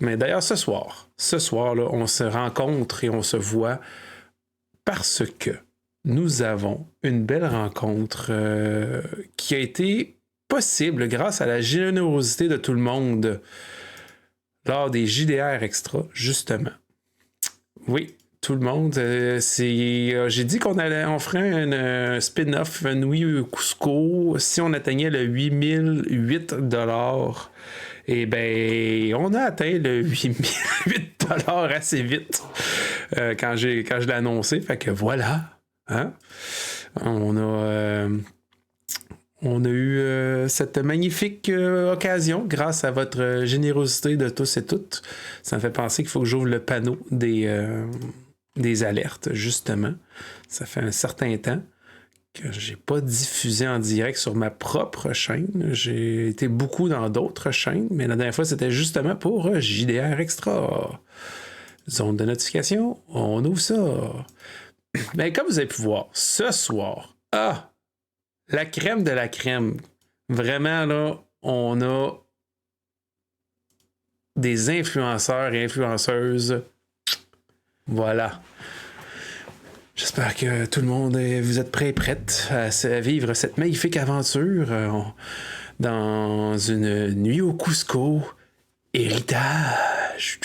Mais d'ailleurs, ce soir, là, on se rencontre et on se voit parce que nous avons une belle rencontre qui a été possible grâce à la générosité de tout le monde lors des JDR Extra, justement. Oui, tout le monde. J'ai dit qu'on ferait un spin-off Nuit au Cusco si on atteignait le 8008 $. Eh bien, on a atteint le 8008 $ assez vite quand je l'ai annoncé. Fait que voilà. Hein? On a eu cette magnifique occasion grâce à votre générosité de tous et toutes. Ça me fait penser qu'il faut que j'ouvre le panneau des alertes, justement. Ça fait un certain temps que j'ai pas diffusé en direct sur ma propre chaîne. J'ai été beaucoup dans d'autres chaînes, mais la dernière fois, c'était justement pour JDR Extra. Zone de notification, on ouvre ça. Mais comme vous avez pu voir, ce soir, la crème de la crème. Vraiment, là, on a des influenceurs et influenceuses. Voilà. J'espère que tout le monde, vous êtes prêts et prêtes à vivre cette magnifique aventure dans une nuit au Cusco. Héritage.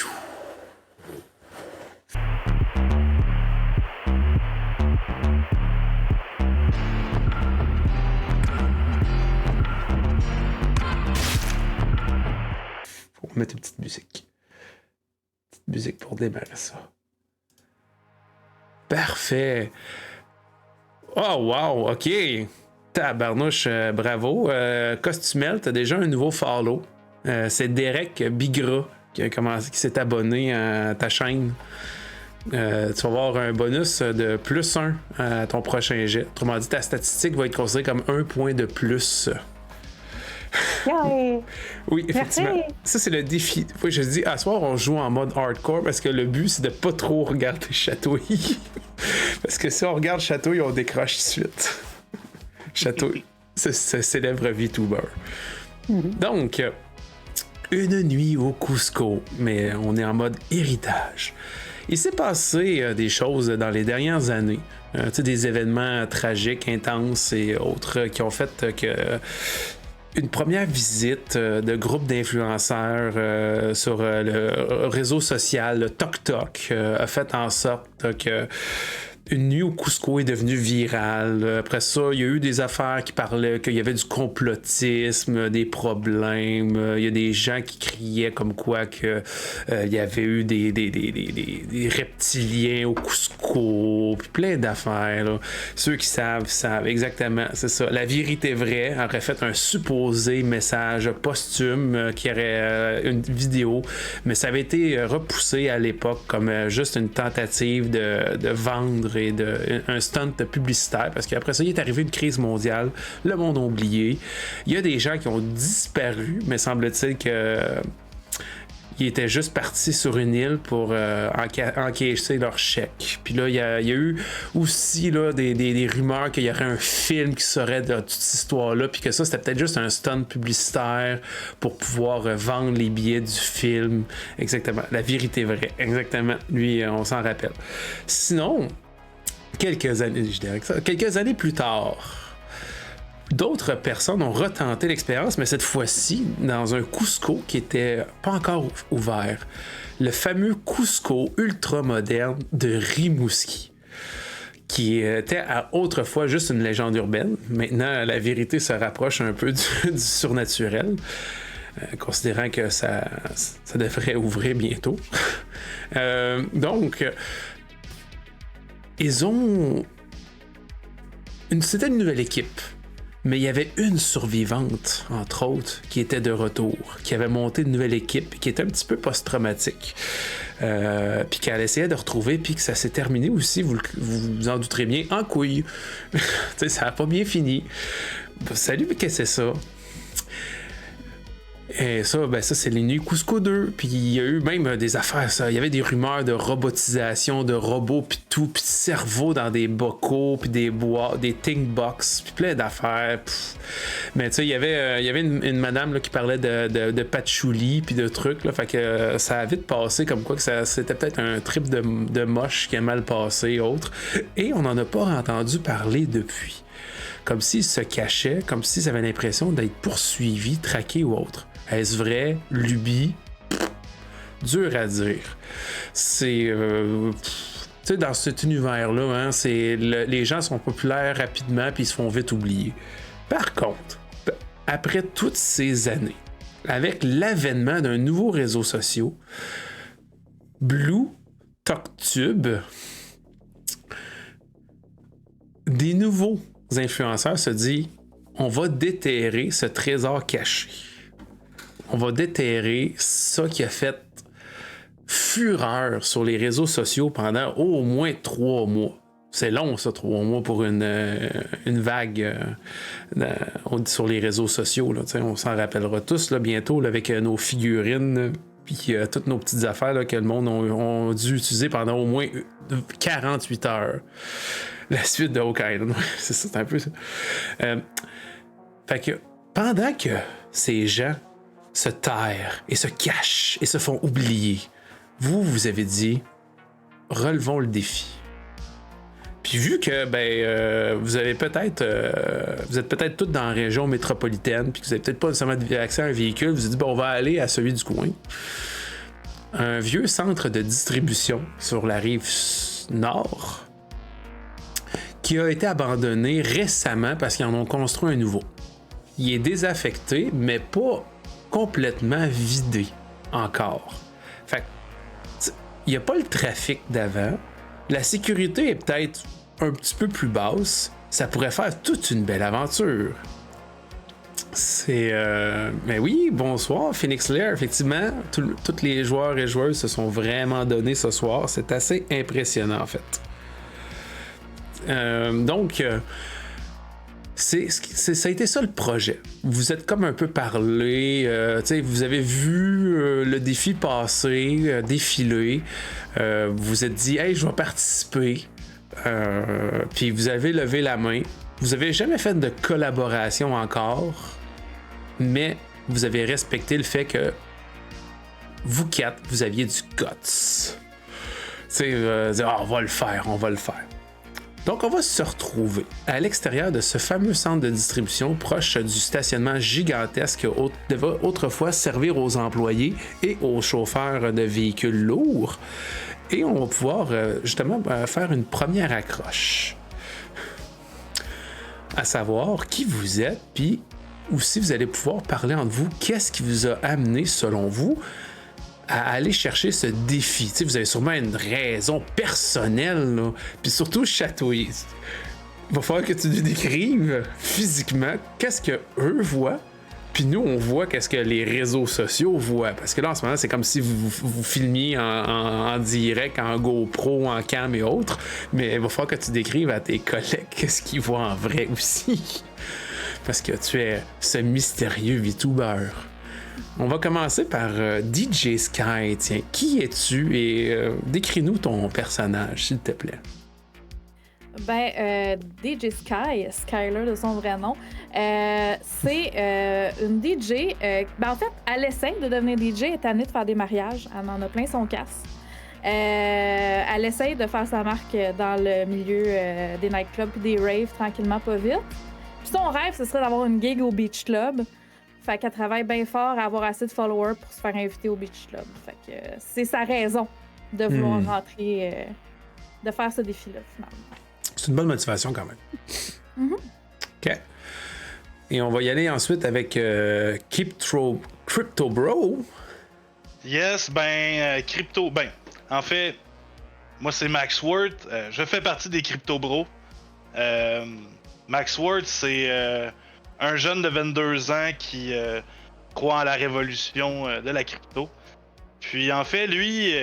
Faut mettre une petite musique. Petite musique pour démarrer ça. Parfait. Oh, wow, OK. Tabarnouche, bravo. Costumel, t'as déjà un nouveau follow. C'est Derek Bigra qui s'est abonné à ta chaîne. Tu vas avoir un bonus de +1 à ton prochain jet. Autrement dit, ta statistique va être considérée comme 1 point de plus. Yeah. Oui, effectivement. Merci. Ça, c'est le défi. Oui, je dis, à soir, on joue en mode hardcore parce que le but, c'est de pas trop regarder Chatouille. Parce que si on regarde Chatouille, on décroche tout de suite. Chatouille, c'est célèbre VTuber. Donc, une nuit au Cusco, mais on est en mode héritage. Il s'est passé des choses dans les dernières années. Des événements tragiques, intenses et autres qui ont fait que une première visite de groupe d'influenceurs sur le réseau social, le TokTok, a fait en sorte que une nuit au Cusco est devenue virale. Après ça, il y a eu des affaires qui parlaient qu'il y avait du complotisme, des problèmes. Il y a des gens qui criaient comme quoi que il y avait eu des reptiliens au Cusco, puis plein d'affaires. Là. Ceux qui savent exactement. C'est ça. La vérité vraie aurait fait un supposé message posthume qui aurait une vidéo, mais ça avait été repoussé à l'époque comme juste une tentative de vendre et un stunt publicitaire, parce qu'après ça, il est arrivé une crise mondiale, le monde a oublié. Il y a des gens qui ont disparu, mais semble-t-il que ils étaient juste partis sur une île pour encaisser leur chèque. Puis là, il y a eu aussi là, des rumeurs qu'il y aurait un film qui serait de toute cette histoire-là, puis que ça, c'était peut-être juste un stunt publicitaire pour pouvoir vendre les billets du film. Exactement. La vérité vraie. Exactement. Lui, on s'en rappelle. Sinon, quelques années plus tard, d'autres personnes ont retenté l'expérience, mais cette fois-ci dans un Cusco qui était pas encore ouvert. Le fameux Cusco ultra moderne de Rimouski, qui était autrefois juste une légende urbaine. Maintenant, la vérité se rapproche un peu du surnaturel, considérant que ça devrait ouvrir bientôt. Donc, c'était une nouvelle équipe, mais il y avait une survivante, entre autres, qui était de retour, qui avait monté une nouvelle équipe, qui était un petit peu post-traumatique, puis qu'elle essayait de retrouver, puis que ça s'est terminé aussi, vous en douterez bien, en couille. Ça n'a pas bien fini. Salut, mais qu'est-ce que c'est ça? Et ça, ben ça, c'est les nuits Cusco 2. Puis il y a eu même des affaires, ça. Il y avait des rumeurs de robotisation, de robots, puis tout, puis de cerveaux dans des bocaux, puis des boîtes, des think box, puis plein d'affaires. Mais tu sais, il y avait une madame là, qui parlait de patchouli, puis de trucs, là. Fait que ça a vite passé comme quoi que c'était peut-être un trip de moche qui a mal passé, autre. Et on n'en a pas entendu parler depuis. Comme s'il se cachait, comme s'ils avaient l'impression d'être poursuivis, traqués ou autre. Est-ce vrai? Lubie? Dur à dire. C'est... tu sais, dans cet univers-là, hein, les gens sont populaires rapidement puis ils se font vite oublier. Par contre, après toutes ces années, avec l'avènement d'un nouveau réseau social, Blue TalkTube, des nouveaux influenceurs se disent on va déterrer ce trésor caché. On va déterrer ça qui a fait fureur sur les réseaux sociaux pendant au moins 3 mois. C'est long, ça, 3 mois pour une vague sur les réseaux sociaux. Là, on s'en rappellera tous là, bientôt là, avec nos figurines puis toutes nos petites affaires là, que le monde ont dû utiliser pendant au moins 48 heures. La suite de Oak Island, c'est ça, c'est un peu ça. Fait que pendant que ces gens se tairent et se cachent et se font oublier, vous avez dit relevons le défi. Puis vu que vous êtes peut-être tous dans la région métropolitaine, puis que vous avez peut-être pas nécessairement accès à un véhicule, vous avez dit on va aller à celui du coin. Un vieux centre de distribution sur la rive nord qui a été abandonné récemment parce qu'ils en ont construit un nouveau. Il est désaffecté, mais pas complètement vidé encore. Fait que, il n'y a pas le trafic d'avant. La sécurité est peut-être un petit peu plus basse. Ça pourrait faire toute une belle aventure. Mais oui, bonsoir, Phoenix Lair. Effectivement, tous les joueurs et joueuses se sont vraiment donnés ce soir. C'est assez impressionnant, en fait. Donc, ça a été ça le projet. Vous êtes comme un peu parlé, vous avez vu le défi passer, défiler, vous êtes dit « Hey, je vais participer », puis vous avez levé la main. Vous avez jamais fait de collaboration encore, mais vous avez respecté le fait que vous quatre, vous aviez du guts. On va le faire. Donc, on va se retrouver à l'extérieur de ce fameux centre de distribution proche du stationnement gigantesque qui devait autrefois servir aux employés et aux chauffeurs de véhicules lourds. Et on va pouvoir justement faire une première accroche. À savoir qui vous êtes, puis aussi vous allez pouvoir parler entre vous. Qu'est-ce qui vous a amené, selon vous, à aller chercher ce défi? T'sais, vous avez sûrement une raison personnelle, là. Puis surtout chatouiller. Il va falloir que tu nous décrives physiquement qu'est-ce que eux voient, puis nous on voit qu'est-ce que les réseaux sociaux voient. Parce que là en ce moment c'est comme si vous filmiez en direct, en GoPro, en cam et autres, mais il va falloir que tu décrives à tes collègues qu'est-ce qu'ils voient en vrai aussi. Parce que tu es ce mystérieux VTuber. On va commencer par DJ Sky. Tiens, qui es-tu et décris-nous ton personnage, s'il te plaît. DJ Sky, Skyler de son vrai nom, c'est une DJ. En fait, elle essaie de devenir DJ, elle est tannée de faire des mariages, elle en a plein son casse. Elle essaie de faire sa marque dans le milieu des nightclubs et des raves tranquillement, pas vite. Puis son rêve, ce serait d'avoir une gig au Beach Club. Fait qu'elle travaille bien fort à avoir assez de followers pour se faire inviter au Beach Club. Fait que c'est sa raison de vouloir rentrer, de faire ce défi-là, finalement. C'est une bonne motivation quand même. OK. Et on va y aller ensuite avec Crypto Bro. Yes, Crypto... en fait, moi c'est Max Worth. Je fais partie des Crypto Bros. Max Worth, c'est un jeune de 22 ans qui croit en la révolution de la crypto. Puis en fait, lui,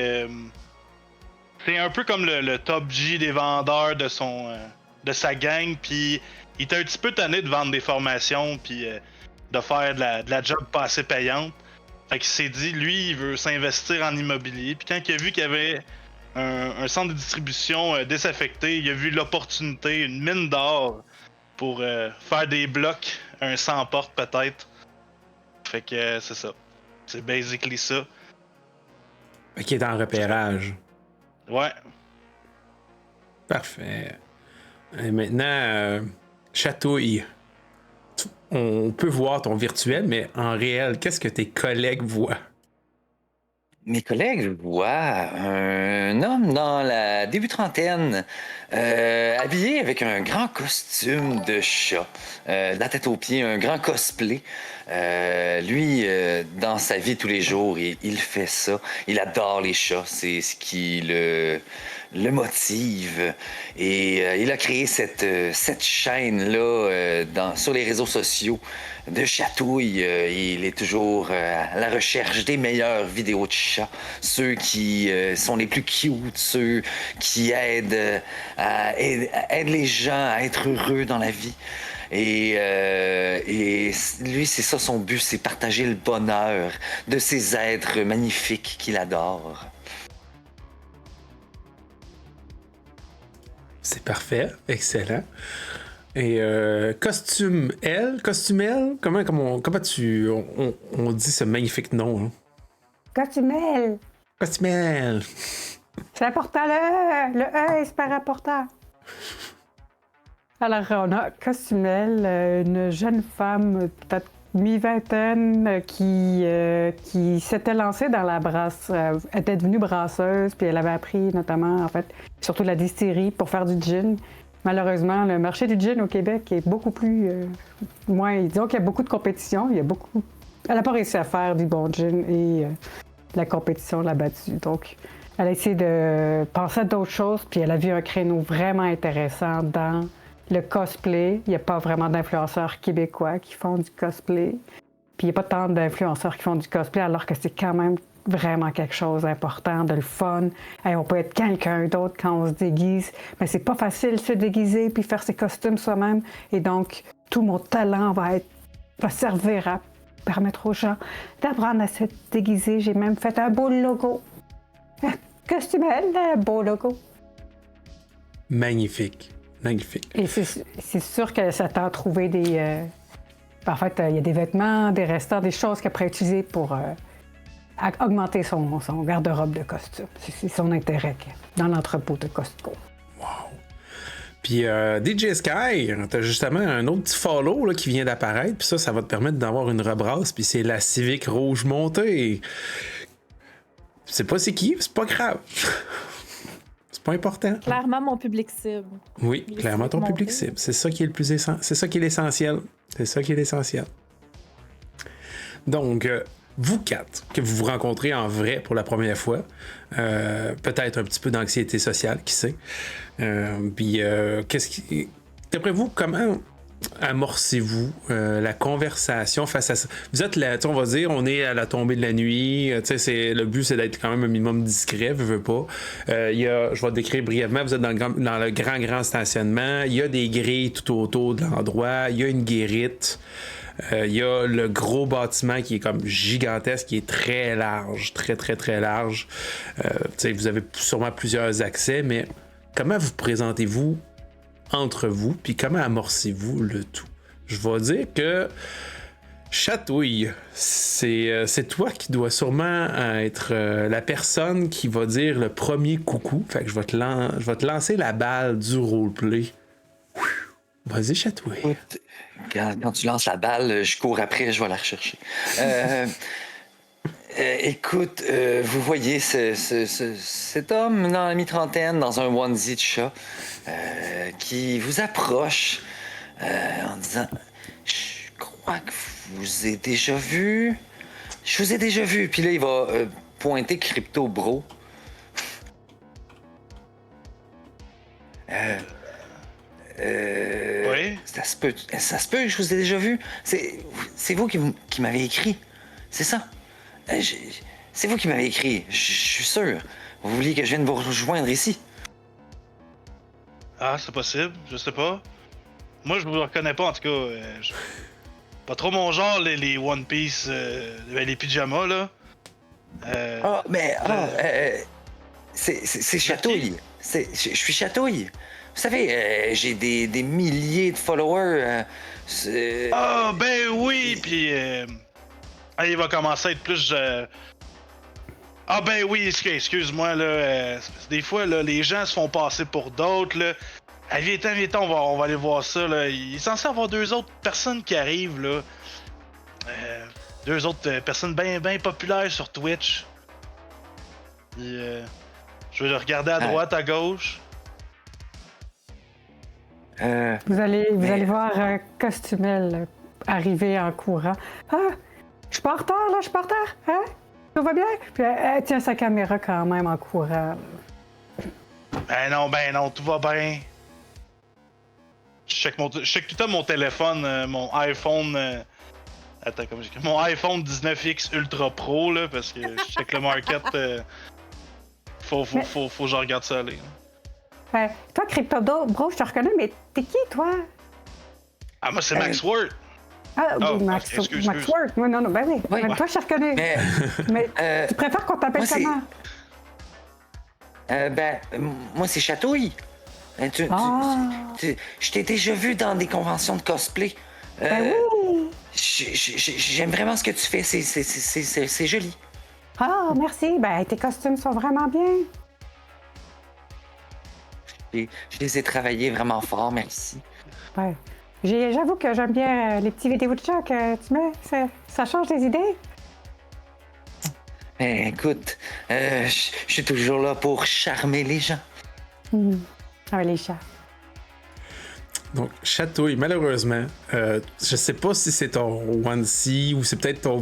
c'est un peu comme le top G des vendeurs de sa gang. Puis il était un petit peu tanné de vendre des formations puis de faire de la job pas assez payante. Fait qu'il s'est dit, lui, il veut s'investir en immobilier. Puis quand il a vu qu'il y avait un centre de distribution désaffecté, il a vu l'opportunité, une mine d'or pour faire des blocs, un 100 portes peut-être. Fait que c'est ça. C'est basically ça. Qui est en repérage. Ouais. Parfait. Et maintenant, Chatouille. On peut voir ton virtuel, mais en réel, qu'est-ce que tes collègues voient? Mes collègues voient un homme dans la début trentaine, habillé avec un grand costume de chat, de la tête aux pieds, un grand cosplay. Lui, dans sa vie tous les jours, il fait ça. Il adore les chats, c'est ce qui le motive. Et il a créé cette chaîne-là sur les réseaux sociaux de chatouille. Il est toujours à la recherche des meilleures vidéos de chats, ceux qui sont les plus cute, ceux qui aident les gens à être heureux dans la vie. Et lui, c'est ça son but, c'est partager le bonheur de ces êtres magnifiques qu'il adore. C'est parfait, excellent. Et Costume L, comment on dit ce magnifique nom? Hein? Costumel. Costumel. C'est important, le E est super important. Alors, on a Costumel, une jeune femme, peut-être mi-vingtaine, qui s'était lancée dans la brasse. Elle était devenue brasseuse, puis elle avait appris notamment, en fait, surtout la distillerie pour faire du gin. Malheureusement, le marché du gin au Québec est beaucoup plus... moins... Disons qu'il y a beaucoup de compétition. Elle n'a pas réussi à faire du bon gin et la compétition l'a battue. Donc, elle a essayé de penser à d'autres choses, puis elle a vu un créneau vraiment intéressant dans le cosplay. Il n'y a pas vraiment d'influenceurs québécois qui font du cosplay. Puis il n'y a pas tant d'influenceurs qui font du cosplay, alors que c'est quand même vraiment quelque chose d'important, de le fun. Hey, on peut être quelqu'un d'autre quand on se déguise, mais c'est pas facile de se déguiser puis faire ses costumes soi-même. Et donc, tout mon talent va servir à permettre aux gens d'apprendre à se déguiser. J'ai même fait un beau logo. Costumel, un beau logo. Magnifique. Magnifique. Et c'est sûr que ça t'a trouvé des... En fait, il y a des vêtements, des restants, des choses qu'elle pourrait utiliser pour augmenter son garde-robe de costume. C'est son intérêt dans l'entrepôt de Costco. Wow. Puis DJ Sky, t'as justement un autre petit follow là, qui vient d'apparaître, puis ça va te permettre d'avoir une rebrasse, puis c'est la Civic rouge montée. C'est pas c'est qui, c'est pas grave. C'est pas important. Clairement mon public cible. Oui, clairement ton public cible. C'est ça qui est le plus essentiel. C'est ça qui est l'essentiel. C'est ça qui est l'essentiel. Donc, vous quatre, que vous vous rencontrez en vrai pour la première fois, peut-être un petit peu d'anxiété sociale, qui sait. Puis, d'après vous, comment amorcez-vous la conversation face à ça? Vous êtes là, on va dire, on est à la tombée de la nuit. Le but, c'est d'être quand même un minimum discret, veux pas. Je vais décrire brièvement, vous êtes dans le grand stationnement. Il y a des grilles tout autour de l'endroit. Il y a une guérite. Il y a le gros bâtiment qui est comme gigantesque, qui est très large, très large. Vous avez sûrement plusieurs accès, mais comment vous présentez-vous entre vous, puis comment amorcez-vous le tout? Je vais dire que Chatouille, c'est toi qui dois sûrement être la personne qui va dire le premier coucou. Fait que je vais te lancer la balle du roleplay. Vas-y, Chatouille. Écoute, quand tu lances la balle, je cours après, je vais la rechercher. Écoute, vous voyez cet homme dans la mi-trentaine, dans un onesie de chat, qui vous approche en disant « Je crois que je vous ai déjà vu. Je vous ai déjà vu. » Puis là, il va pointer Crypto Bro. Oui? Ça se peut que je vous ai déjà vu. C'est vous qui m'avez écrit. C'est ça. C'est vous qui m'avez écrit. Je suis sûr. Vous vouliez que je vienne vous rejoindre ici. Ah, c'est possible, je sais pas. Moi, je vous reconnais pas, en tout cas. pas trop mon genre, les One Piece, les pyjamas, là. C'est Chatouille. Je suis Chatouille. Vous savez, j'ai des milliers de followers. Ben oui, puis il va commencer à être plus. Ben oui, excuse-moi, là. Des fois, là, les gens se font passer pour d'autres, là. Viens, on va aller voir ça, là. Il est censé avoir 2 autres personnes qui arrivent, là. 2 autres personnes bien populaires sur Twitch. Puis, je vais le regarder à droite, à gauche. Vous allez voir Costumel arriver en courant. Ah, je suis pas en retard, là, je suis pas en retard. Hein? Tout va bien? Puis elle tient sa caméra quand même en courant. Ben non, tout va bien. Je check tout le temps mon téléphone, mon iPhone. Attends, comment j'ai mon iPhone 19X Ultra Pro, là, parce que je check le market. Faut que je regarde ça aller. Toi, Crypto Bro, je te reconnais, mais t'es qui, toi? Ah, moi, c'est Max Word. Ah, oui, Max Word. Non, ben oui. Oui. Toi, je te reconnais. Mais tu préfères qu'on t'appelle comment? Moi, c'est Chatouille. Je t'ai déjà vu dans des conventions de cosplay. Ben oui! J'aime vraiment ce que tu fais, c'est joli. Ah, merci. Ben, tes costumes sont vraiment bien. Je les ai travaillés vraiment fort, merci. Ouais. J'avoue que j'aime bien les petits vidéos de chat que tu mets. Ça change des idées. Ben, écoute, je suis toujours là pour charmer les gens. Ah, les chats. Donc, Chatouille, malheureusement, je sais pas si c'est ton onesie ou c'est peut-être ton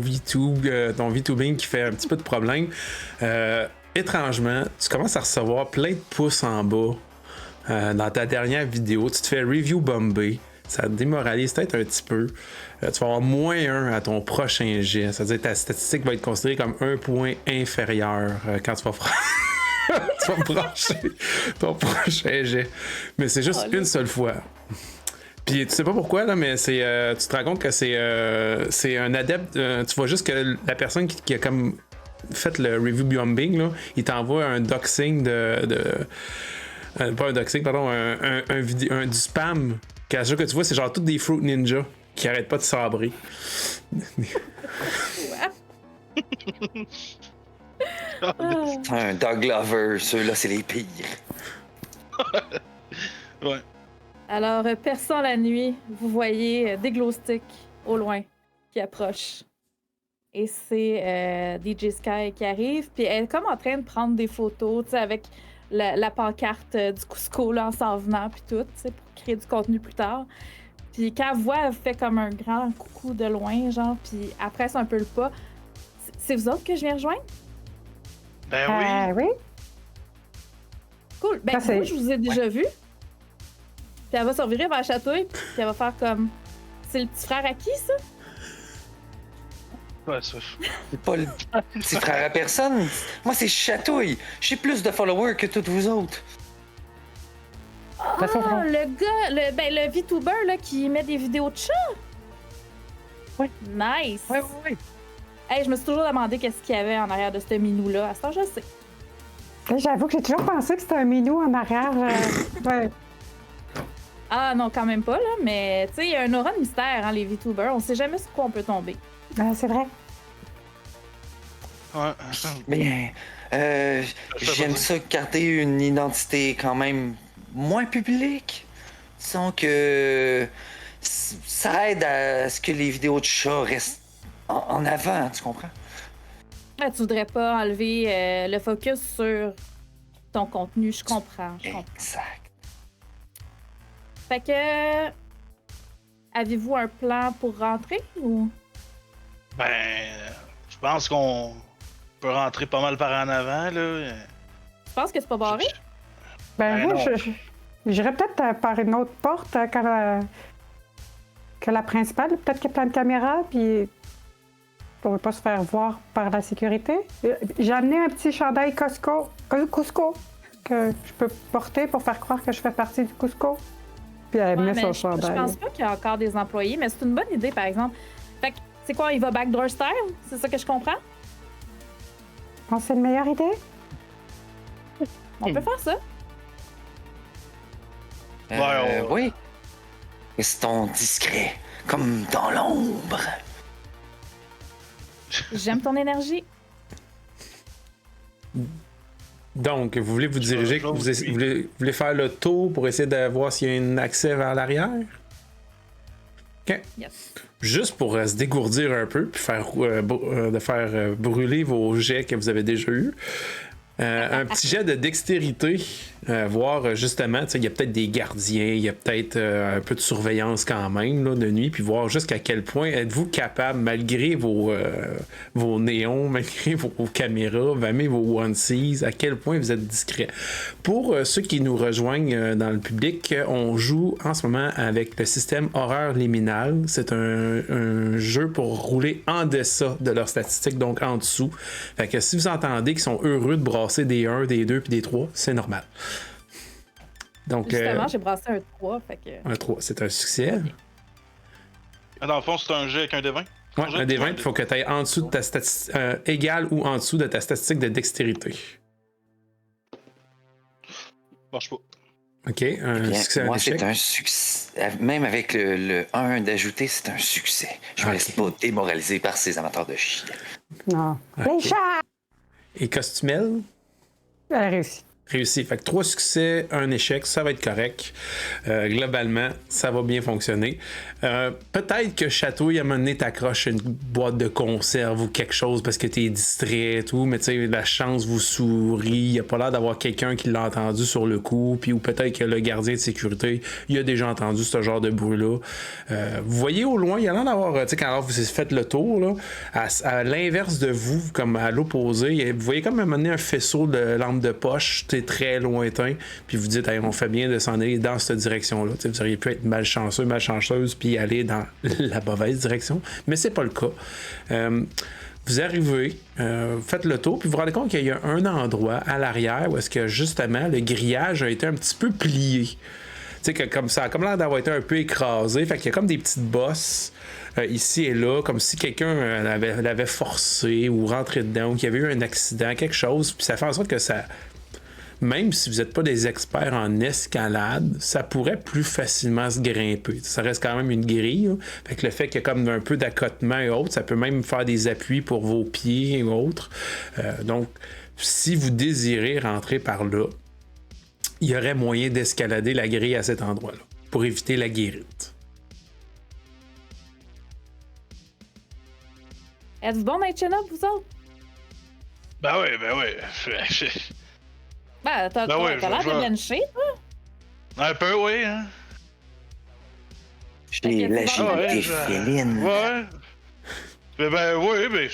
VTubing qui fait un petit peu de problème. Étrangement, tu commences à recevoir plein de pouces en bas dans ta dernière vidéo. Tu te fais review bombé. Ça te démoralise peut-être un petit peu. Tu vas avoir -1 à ton prochain jet. C'est-à-dire que ta statistique va être considérée comme un point inférieur quand tu vas tu vas brancher ton prochain jet. Mais c'est juste une seule fois. Puis tu sais pas pourquoi, là, mais tu te rends compte que c'est un adepte. Tu vois juste que la personne qui a comme fait le review bombing, là, il t'envoie un doxing pas un doxing, pardon, du spam. Qu'à chaque fois que tu vois, c'est genre tous des Fruit Ninja qui arrêtent pas de sabrer. Un dog lover, ceux-là, c'est les pires. Ouais. Alors, perçant la nuit, vous voyez des glow sticks au loin qui approchent. Et c'est DJ Sky qui arrive, puis elle est comme en train de prendre des photos, tu sais, avec la pancarte du Cusco là, en s'en venant, puis tout, tu sais, pour créer du contenu plus tard. Puis quand elle voit, elle fait comme un grand coucou de loin, genre, puis elle presse un peu le pas. C'est vous autres que je viens rejoindre? Ben oui. Oui. Cool. Ben, moi, je vous ai déjà vu. Puis elle va se revirer vers la chatouille, puis elle va faire comme... C'est le petit frère à qui, ça? Ouais, ça. C'est pas le petit frère à personne. Moi, c'est Chatouille. J'ai plus de followers que toutes vous autres. Ah, le gars, le VTuber là, qui met des vidéos de chat? Oui. Nice! Oui. Hey, je me suis toujours demandé qu'est-ce qu'il y avait en arrière de ce minou-là. À ce temps, je sais. J'avoue que j'ai toujours pensé que c'était un minou en arrière. Ouais. Ah non, quand même pas, là, mais tu sais, il y a un aura de mystère, hein, les VTubers. On sait jamais sur quoi on peut tomber. C'est vrai. Ouais. Mais j'aime ça garder une identité quand même moins publique. Disons que ça aide à ce que les vidéos de chat restent en avant, tu comprends? Ah, tu voudrais pas enlever le focus sur ton contenu, je comprends. Exact. Fait que... Avez-vous un plan pour rentrer, ou... Ben, je pense qu'on peut rentrer pas mal par en avant, là. Tu penses que c'est pas barré? Ben Ben oui, j'irais peut-être par une autre porte que la principale. Peut-être qu'il y a plein de caméras, puis on ne va pas se faire voir par la sécurité. J'ai amené un petit chandail Cusco que je peux porter pour faire croire que je fais partie du Cusco. Puis elle met son chandail. Je pense pas qu'il y a encore des employés, mais c'est une bonne idée, par exemple. C'est quoi, il va backdoor style? C'est ça que je comprends? Je pense que c'est une meilleure idée. On peut faire ça. Oui. Restons discrets, comme dans l'ombre. J'aime ton énergie. Donc, vous voulez vous diriger, vous voulez faire le tour pour essayer de voir s'il y a un accès vers l'arrière? OK. Yes. Juste pour se dégourdir un peu, puis faire brûler vos jets que vous avez déjà eus. Un petit jet de dextérité, voir justement, il y a peut-être des gardiens, il y a peut-être un peu de surveillance quand même là, de nuit, puis voir jusqu'à quel point êtes-vous capable, malgré vos néons, malgré vos caméras, malgré vos onesies, à quel point vous êtes discret. Pour ceux qui nous rejoignent dans le public, on joue en ce moment avec le système Horreur Liminal. C'est un jeu pour rouler en deçà de leurs statistiques, donc en dessous. Fait que si vous entendez qu'ils sont heureux de brasser des 1, des 2 puis des 3, c'est normal. Donc, justement, j'ai brassé un 3. Fait que... Un 3, c'est un succès. Dans le fond, c'est un jet avec un D20? Ouais, un D20, il faut que tu ailles en dessous de ta statistique, égal ou en dessous de ta statistique de dextérité. Marche pas. OK, un succès, un moi, échec. c'est un succès. Même avec le 1 d'ajouter, c'est un succès. Je me laisse pas démoraliser par ces amateurs de chien. Non. Ok. Les chats! Et Costumel? Elle a réussi. Réussi. Fait que 3 succès, un échec, ça va être correct. Globalement, ça va bien fonctionner. Peut-être que Chatouille, à un moment donné, t'accroche une boîte de conserve ou quelque chose parce que t'es distrait et tout, mais tu sais, la chance vous sourit. Il n'y a pas l'air d'avoir quelqu'un qui l'a entendu sur le coup, puis ou peut-être que le gardien de sécurité, il a déjà entendu ce genre de bruit-là. Vous voyez au loin, il y a l'air d'avoir, tu sais, quand vous faites le tour, là, à l'inverse de vous, comme à l'opposé, vous voyez comme à un moment donné un faisceau de lampe de poche, très lointain, puis vous dites, hey, on fait bien de s'en aller dans cette direction-là. T'sais, vous auriez pu être malchanceux, malchanceuse, puis aller dans la mauvaise direction, mais c'est pas le cas. Vous arrivez, vous faites le tour, puis vous vous rendez compte qu'il y a un endroit à l'arrière où est-ce que justement le grillage a été un petit peu plié. Tu sais, que comme ça a comme l'air d'avoir été un peu écrasé, fait qu'il y a comme des petites bosses ici et là, comme si quelqu'un l'avait forcé ou rentré dedans, ou qu'il y avait eu un accident, quelque chose, puis ça fait en sorte que ça... Même si vous n'êtes pas des experts en escalade, ça pourrait plus facilement se grimper. Ça reste quand même une grille. Là. Fait que le fait qu'il y a comme un peu d'accotement et autres, ça peut même faire des appuis pour vos pieds et autres. Donc, si vous désirez rentrer par là, il y aurait moyen d'escalader la grille à cet endroit-là pour éviter la guérite. Êtes-vous bon, Night Chinook, vous autres? Ben oui. Ben, t'as ouais, l'air de bencher, toi? Un peu, oui, hein. J'ai l'agilité féline. Ouais. Ben oui, mais...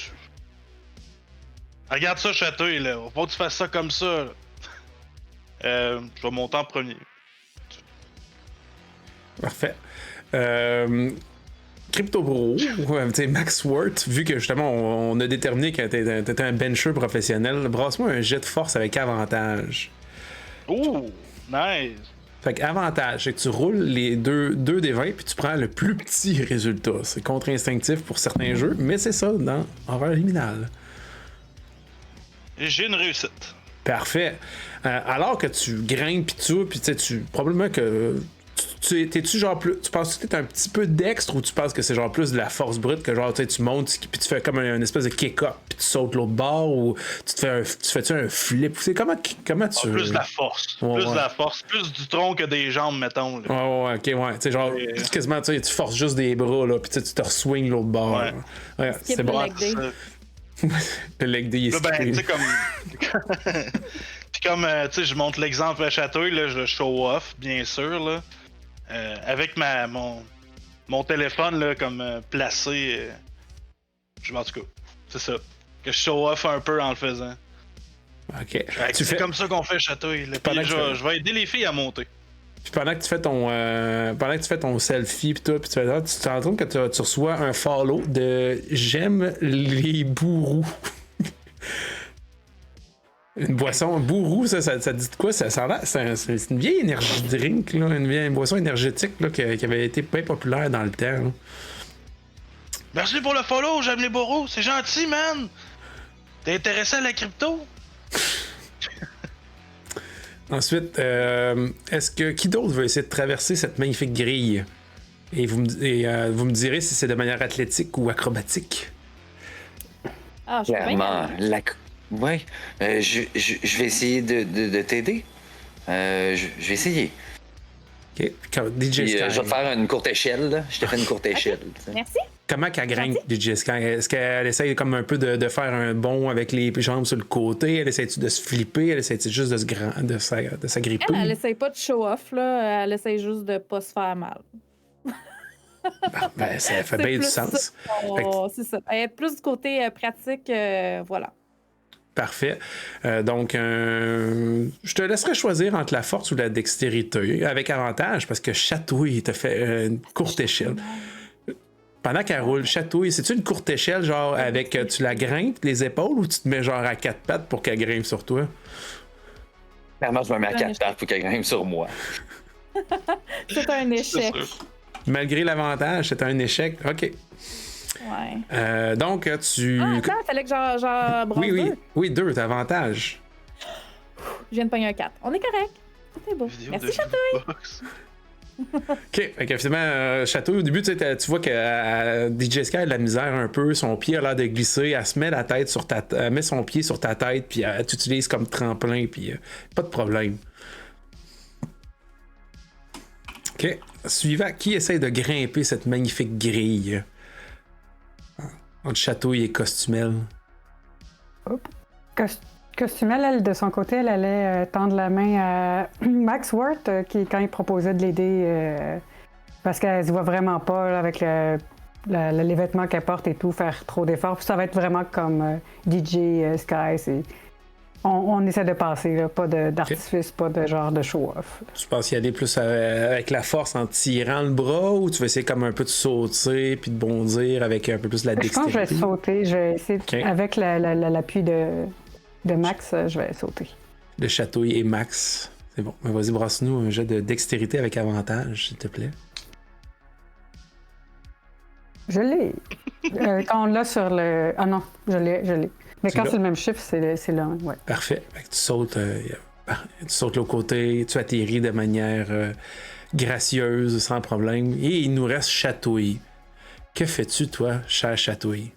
Regarde ça, Chatouille, là. Faut que tu fasses ça comme ça, là. Je vais monter en premier. Parfait. Crypto Bro, Max Worth, vu que justement on a déterminé que t'étais un bencher professionnel, brasse-moi un jet de force avec avantage. Ouh, nice. Fait qu'avantage, c'est que tu roules les deux des 20 puis tu prends le plus petit résultat. C'est contre-instinctif pour certains jeux, mais c'est ça dans Horreur Liminal. J'ai une réussite. Parfait. Alors que tu grimpes pis tout, puis tu probablement que t'es-tu genre plus. Tu penses que t'es un petit peu dextre ou tu penses que c'est genre plus de la force brute que genre tu montes puis tu fais comme une espèce de kick-up puis tu sautes l'autre bord ou tu fais-tu un flip? C'est comment tu. Plus de la force. Ouais, de la force. Plus du tronc que des jambes, mettons. Là. Ouais, ok, ouais. Tu sais, genre, quasiment, tu forces juste des bras là puis tu te re-swings l'autre bord. Ouais, c'est bon. Le leg day est ben, tu sais, comme. Puis comme, tu sais, je montre l'exemple à Chatouille, là, je show off, bien sûr, là. Avec mon téléphone, là, comme placé. En tout cas, c'est ça. Que je show off un peu en le faisant. Ok. C'est comme ça qu'on fait Chatouille. Là. Puis je vais aider les filles à monter. Puis pendant que tu fais ton selfie pis tout, puis tu te rends compte que tu reçois un follow de j'aime les bourrous. Une boisson bourrou, ça dit de quoi? C'est une vieille énergie drink, là, une boisson énergétique là, qui avait été bien populaire dans le temps. Merci pour le follow, j'aime les bourreaux. C'est gentil, man. T'es intéressé à la crypto? Ensuite, est-ce que qui d'autre veut essayer de traverser cette magnifique grille? Et vous me direz si c'est de manière athlétique ou acrobatique. Ah, je peux bien y Clairement, aller. Oui, je vais essayer de t'aider. Je vais essayer. OK. DJ Puis, Sky. je vais te faire une courte échelle, là. Je te fais une courte échelle. tu sais. Merci. Comment qu'elle grimpe, DJ Sky? Est-ce qu'elle essaye comme un peu de faire un bond avec les jambes sur le côté? Elle essaie de se flipper? Elle essaie juste de s'agripper? Elle essaye pas de show off, là. Elle essaye juste de pas se faire mal. Ben, ça fait C'est bien du plus sens. ça. C'est ça. Elle est plus du côté pratique, voilà. Parfait. Donc, je te laisserai choisir entre la force ou la dextérité, avec avantage, parce que Chatouille t'a fait une courte échelle. Pendant qu'elle roule, Chatouille, c'est-tu une courte échelle, genre avec tu la grimpes les épaules ou tu te mets genre à quatre pattes pour qu'elle grimpe sur toi? Clairement, je me mets à 4 pattes pour qu'elle grimpe sur moi. C'est un échec. C'est sûr. Malgré l'avantage, c'est un échec. OK. Ouais. Donc, tu. Ah, attends, fallait que j'en brosse oui, oui. deux. Oui, 2, t'as avantage. Je viens de pogner un 4. On est correct. Tout est beau. Vidéo Merci, de Chatouille. Box. OK. Fait que finalement, Château, au début, tu vois que DJ Sky a de la misère un peu. Son pied a l'air de glisser. Elle se met la tête sur elle met son pied sur ta tête, puis elle t'utilise comme tremplin, puis pas de problème. OK. Suivant, qui essaye de grimper cette magnifique grille? Entre Chatouille et Costumel. Costumel, elle, de son côté, elle allait tendre la main à Max Worth, quand il proposait de l'aider, parce qu'elle se voit vraiment pas là, avec les vêtements qu'elle porte et tout, faire trop d'efforts. Puis ça va être vraiment comme DJ Sky. On essaie de passer, là, pas d'artifice, pas de genre de show-off. Tu penses y aller plus avec la force en tirant le bras ou tu vas essayer comme un peu de sauter puis de bondir avec un peu plus de la Je pense dextérité? que je vais sauter. Je vais essayer, Ok. avec l'appui de Max, je vais sauter. De Chatouille et Max. C'est bon. Mais vas-y, brasse-nous un jet de dextérité avec avantage, s'il te plaît. Je l'ai. Quand on l'a sur le... Ah non, je l'ai. Mais Tu quand l'as? c'est le même chiffre, c'est là, ouais. Parfait. Fait que tu sautes l'autre côté, tu atterris de manière gracieuse, sans problème. Et il nous reste Chatouille. Que fais-tu, toi, cher Chatouille?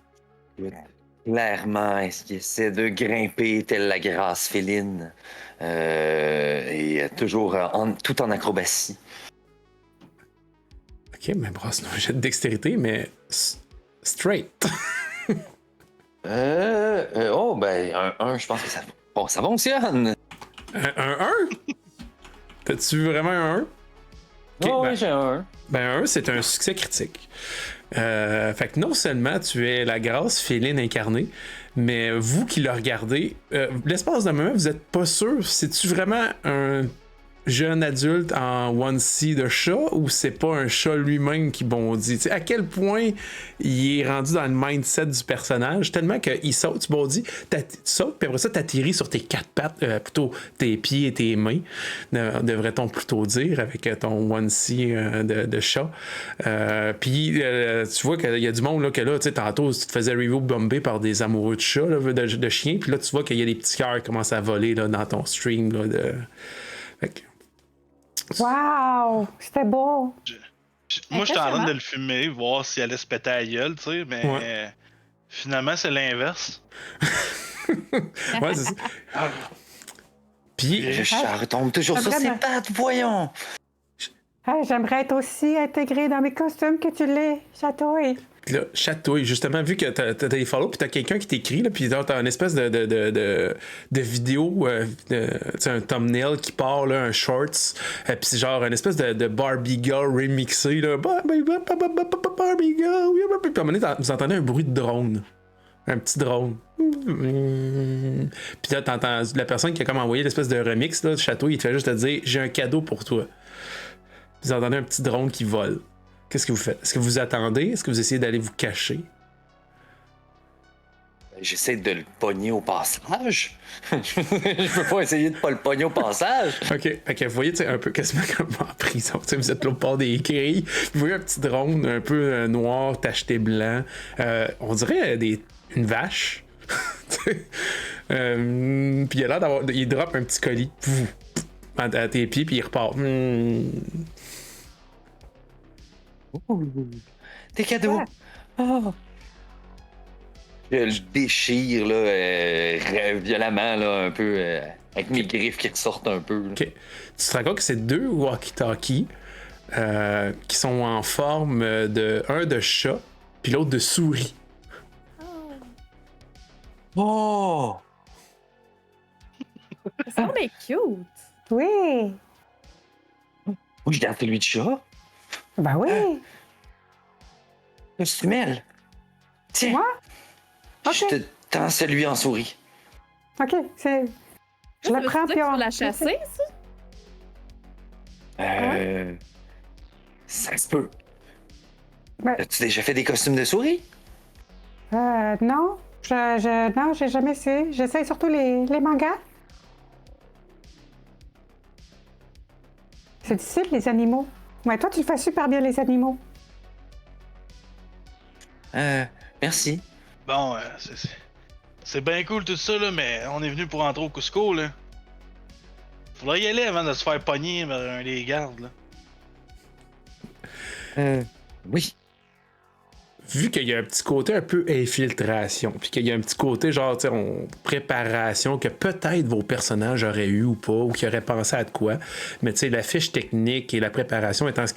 Clairement, est-ce qu'il essaie de grimper telle la grâce féline et toujours tout en acrobatie. Ok, mais brasse-nous un jet de dextérité, mais straight. Oh, ben, un, je pense que ça fonctionne. Un 1? T'as-tu vraiment un 1? Ok, Oh, ben- oui, j'ai un. Ben, c'est un succès critique. Fait que non seulement tu es la grâce féline incarnée, mais vous qui le regardez, l'espace d'un moment, vous êtes pas sûr, c'est-tu vraiment un jeune adulte en onesie de chat ou c'est pas un chat lui-même qui bondit? T'sais, à quel point il est rendu dans le mindset du personnage, tellement qu'il saute, tu bondis, tu sautes, puis après ça, t'atterris sur tes quatre pattes, plutôt tes pieds et tes mains, devrait-on plutôt dire, avec ton onesie de chat. Puis tu vois qu'il y a du monde là, que là, tu sais, tantôt, tu te faisais review bomber par des amoureux de chats, là, de chiens, puis là, tu vois qu'il y a des petits cœurs qui commencent à voler là, dans ton stream. Là, Fait que- Wow! C'était beau! Moi, j'étais en train Impressionnant. de le fumer, voir s'il allait se péter à la gueule, tu sais, mais Ouais. finalement, c'est l'inverse. Ouais, c'est ça. Puis, Le chat retombe toujours sur ses Vraiment. pattes, voyons. Ah, j'aimerais être aussi intégrée dans mes costumes que tu l'es, Chatouille. là, Chatouille, justement, vu que t'as des follow, puis t'as quelqu'un qui t'écrit, là, puis t'as une espèce de vidéo, tu sais, un thumbnail qui part, là, un shorts, puis c'est genre une espèce de Barbie Girl remixé, là. Barbie Girl, puis à un moment donné, vous entendez un bruit de drone. Un petit drone. Puis là, t'entends la personne qui a comme envoyé l'espèce de remix, là, de Chatouille, il te fait juste te dire « J'ai un cadeau pour toi ». Vous entendez un petit drone qui vole. Qu'est-ce que vous faites? Est-ce que vous attendez? Est-ce que vous essayez d'aller vous cacher? J'essaie de le pogner au passage. Je peux pas essayer de pas le pogner au passage. Ok, vous voyez, tu sais, un peu quasiment comme en prison. Tu sais, vous êtes l'autre bord des grilles. Vous voyez un petit drone un peu noir, tacheté blanc. On dirait une vache. Puis il a l'air d'avoir. Il drop un petit colis. À tes pieds, puis il repart. Des cadeaux. Ouais. Oh. Je le déchire là, violemment, là, un peu, avec mes griffes qui ressortent un peu. Là. Ok. Tu te rends compte que c'est 2 walkie-talkies qui sont en forme de. Un de chat, puis l'autre de souris. Oh! Ça semble cute. Oui. Oui, je garde celui de chat. Ben oui. Le semelle. Tiens, Moi? je te tends celui en souris. OK, c'est... Je Ça la veut prends, dire puis que tu on... vas la chasser, ça? Ça se peut. Ben, As-tu déjà fait des costumes de souris? non. Non, j'ai jamais essayé. J'essaye surtout les mangas. C'est difficile, les animaux. Ouais, toi, tu le fais super bien, les animaux. Merci. Bon, c'est bien cool tout ça, là, mais on est venu pour entrer au Cusco, là. Faudrait y aller avant de se faire pogner par un des gardes, là. Oui. Vu qu'il y a un petit côté un peu infiltration, puis qu'il y a un petit côté genre, tu sais, préparation que peut-être vos personnages auraient eu ou pas, ou qui auraient pensé à de quoi, mais tu sais, la fiche technique et la préparation étant ce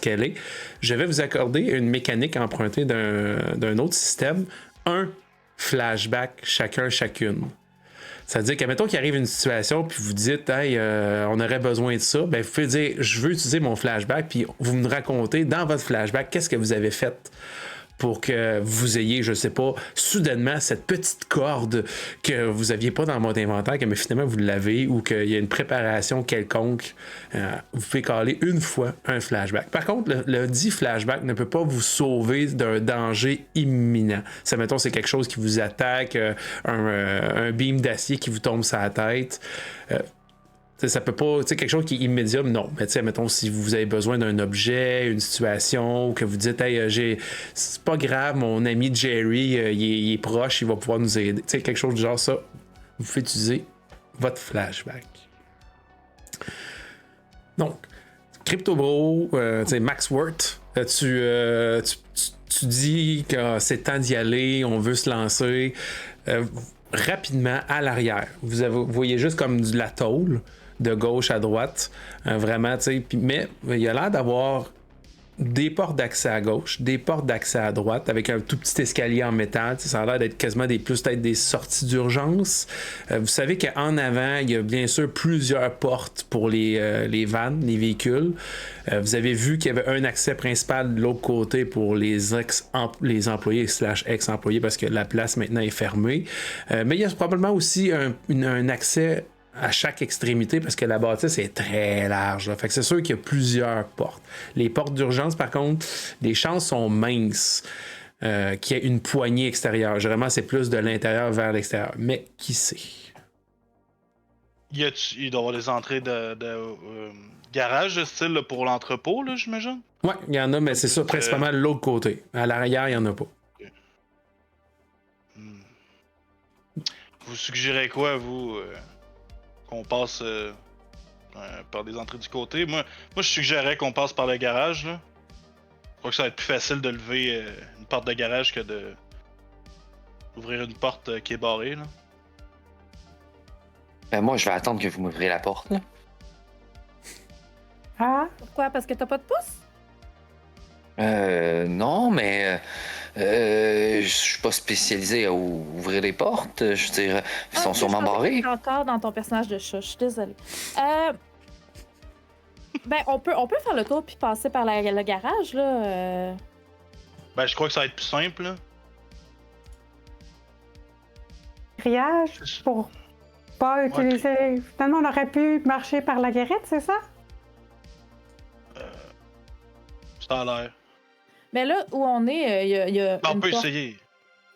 qu'elle est, je vais vous accorder une mécanique empruntée d'un autre système, un flashback chacune. C'est-à-dire que, mettons qu'il arrive une situation, puis vous dites, hey, on aurait besoin de ça, ben vous pouvez dire, je veux utiliser mon flashback, puis vous me racontez dans votre flashback qu'est-ce que vous avez fait pour que vous ayez, je sais pas, soudainement cette petite corde que vous aviez pas dans le mode inventaire, mais finalement vous l'avez, ou qu'il y a une préparation quelconque. Vous pouvez caler une fois un flashback. Par contre, le dit flashback ne peut pas vous sauver d'un danger imminent. Ça, mettons, c'est quelque chose qui vous attaque, un beam d'acier qui vous tombe sur la tête. Ça peut pas, tu sais, quelque chose qui est immédiat, non. Mais tu sais, mettons, si vous avez besoin d'un objet, une situation, ou que vous dites, hey, c'est pas grave, mon ami Jerry, il est proche, il va pouvoir nous aider. Tu sais, quelque chose du genre ça, vous pouvez utiliser votre flashback. Donc, CryptoBro, tu sais, Max Worth, tu dis que c'est temps d'y aller, on veut se lancer. Rapidement, à l'arrière, vous voyez juste comme de la tôle, de gauche à droite, vraiment, tu sais, mais il y a l'air d'avoir des portes d'accès à gauche, des portes d'accès à droite, avec un tout petit escalier en métal, ça a l'air d'être quasiment peut-être des sorties d'urgence. Vous savez qu'en avant, il y a bien sûr plusieurs portes pour les vannes, les véhicules. Vous avez vu qu'il y avait un accès principal de l'autre côté pour les employés / ex-employés parce que la place maintenant est fermée. Mais il y a probablement aussi un accès à chaque extrémité parce que la bâtisse est très large. Là. Fait que c'est sûr qu'il y a plusieurs portes. Les portes d'urgence, par contre, les chances sont minces qu'il y ait une poignée extérieure. Généralement, c'est plus de l'intérieur vers l'extérieur. Mais qui sait? Il doit y avoir des entrées de garage de style là, pour l'entrepôt, là, j'imagine? Ouais, il y en a, mais c'est ça, principalement de l'autre côté. À l'arrière, il n'y en a pas. Vous suggérez quoi, vous, qu'on passe par des entrées du côté? Moi, je suggérais qu'on passe par le garage, là. Je crois que ça va être plus facile de lever une porte de garage que d'ouvrir une porte qui est barrée, là. Ben moi, je vais attendre que vous m'ouvriez la porte, là. Ah, Pourquoi? Parce que t'as pas de pouce? Non, mais je suis pas spécialisé à ouvrir les portes. Je veux dire, ils sont sûrement barrés. T'es encore dans ton personnage de chat, je suis désolée. Ben, on peut faire le tour puis passer par le garage, là. Ben, je crois que ça va être plus simple, là. grillage pour pas utiliser... Finalement, on aurait pu marcher par la guérite, c'est ça? Ça a l'air. Mais là, où on est, il y a Ben, on une peut porte essayer.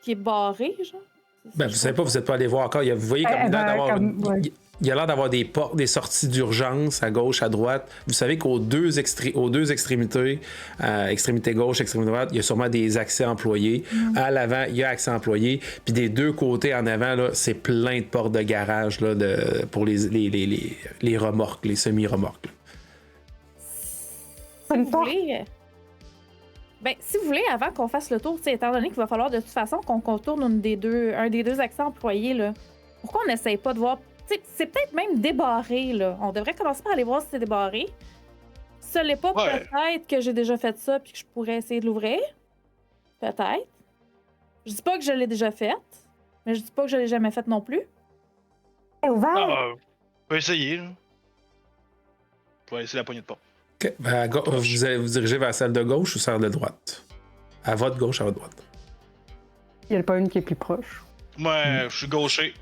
qui est barrée, genre. Ben, vous savez pas, vous n'êtes pas allé voir encore. Vous voyez comme il a l'air d'avoir il a l'air d'avoir des portes, des sorties d'urgence à gauche, à droite. Vous savez qu'aux deux extrémités, extrémité gauche, extrémité droite, il y a sûrement des accès employés. À l'avant, il y a accès employés. Puis des deux côtés en avant, là, c'est plein de portes de garage là, pour les remorques, les semi-remorques. Si vous voulez, si vous voulez, avant qu'on fasse le tour, étant donné qu'il va falloir de toute façon qu'on contourne un des deux accès employés, là, pourquoi on n'essaye pas de voir... c'est peut-être même débarré, là. On devrait commencer par aller voir si c'est débarré. Si ça l'est pas, peut-être que j'ai déjà fait ça puis que je pourrais essayer de l'ouvrir. Peut-être. Je dis pas que je l'ai déjà faite, mais je dis pas que je l'ai jamais faite non plus. C'est ouvert. On peut essayer, là. On va essayer la poignée de porte. OK. Vous allez vous diriger vers celle de gauche ou celle de droite? À votre gauche, à votre droite. Il n'y en a pas une qui est plus proche. Moi, je suis gaucher.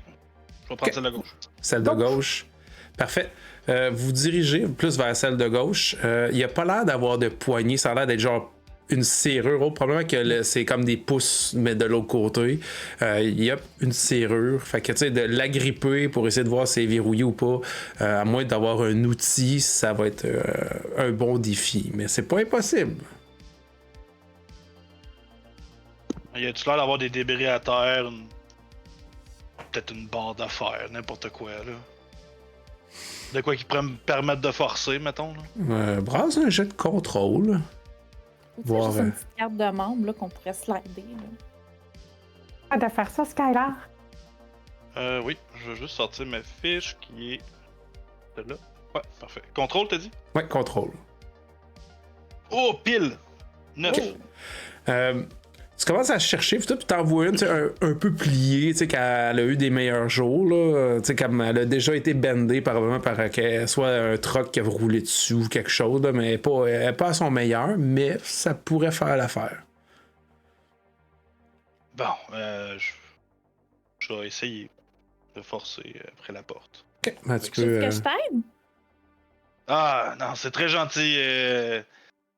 Je vais prendre celle de gauche. Celle de gauche. Parfait. Vous dirigez plus vers celle de gauche. Il n'y a pas l'air d'avoir de poignée. Ça a l'air d'être genre une serrure. Probablement que c'est comme des pouces, mais de l'autre côté. Il y a une serrure. Fait que, tu sais, de l'agripper pour essayer de voir si c'est verrouillé ou pas, à moins d'avoir un outil, ça va être un bon défi. Mais c'est pas impossible. Y a-tu l'air d'avoir des débris à terre? Peut-être une barre d'affaires, n'importe quoi, là. De quoi qui pourrait me permettre de forcer, mettons, là. Brasse un jet de contrôle. Ou juste une petite carte de membre là, qu'on pourrait slider. Là. Ah, de faire ça, Skylar? Oui, je vais juste sortir ma fiche qui est... celle-là. Ouais, parfait. Contrôle, t'as dit? Ouais, contrôle. Oh, pile! 9. Oh. Tu commences à chercher, puis t'en vois une un peu pliée, tu sais, qu'elle a eu des meilleurs jours, là. Tu sais, comme elle a déjà été bendée probablement par soit un truck qui a roulé dessus ou quelque chose, là, mais elle est pas à son meilleur, mais ça pourrait faire l'affaire. Bon, je vais essayer de forcer après la porte. Ok, ben, tu Tu veux peux. que je t'aide? Ah, non, c'est très gentil,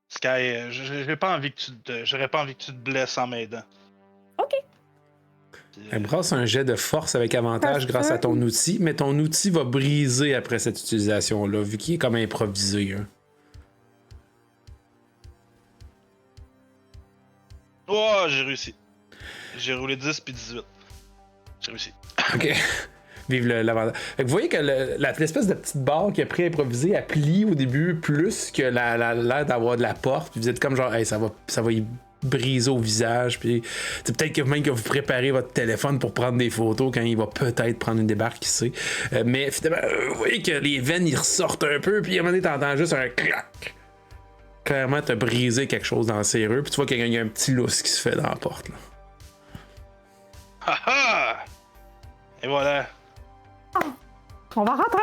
Sky. J'aurais pas envie que tu te blesses en m'aidant. OK. Elle brasse un jet de force avec avantage grâce à ton outil, mais ton outil va briser après cette utilisation-là, vu qu'il est comme improvisé. Hein. Oh, j'ai réussi. J'ai roulé 10 puis 18. J'ai réussi. OK. Vive l'avantage. Vous voyez que l'espèce de petite barre qui a pré-improvisé, elle plie au début plus que l'air d'avoir de la porte. Puis vous êtes comme genre, hey, ça va y briser au visage. Puis peut-être que même que vous préparez votre téléphone pour prendre des photos quand il va peut-être prendre une débarque, qui sait. Mais finalement, vous voyez que les veines, ils ressortent un peu. Puis à un moment donné, t'entends juste un clac. Clairement, t'as brisé quelque chose dans la serrure. Puis tu vois qu'il y a un petit lousse qui se fait dans la porte. Là. Ha ha! Et voilà. On va rentrer!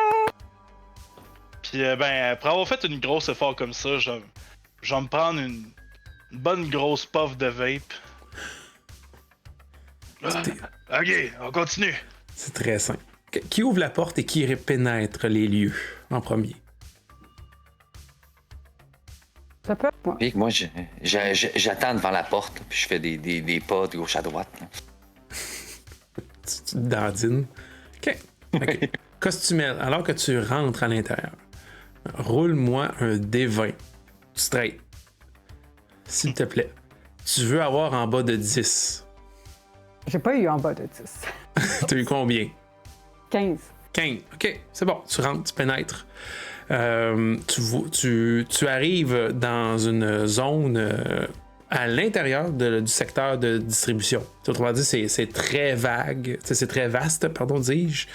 Puis, après avoir fait une grosse effort comme ça, je vais me prendre une bonne grosse puff de vape. Ok, on continue. C'est très simple. Qui ouvre la porte et qui pénètre les lieux en premier? Ça peut être moi. Puis moi, j'attends devant la porte, puis je fais des pas de gauche à droite. Là. Tu te dandines. OK. Costumel, alors que tu rentres à l'intérieur, roule-moi un D20. Straight. S'il te plaît. Tu veux avoir en bas de 10. J'ai pas eu en bas de 10. T'as eu combien? 15. 15. OK, c'est bon. Tu rentres, tu pénètres. Tu arrives dans une zone à l'intérieur du secteur de distribution. Autrement dit, c'est très vague, c'est très vaste, pardon, dis-je.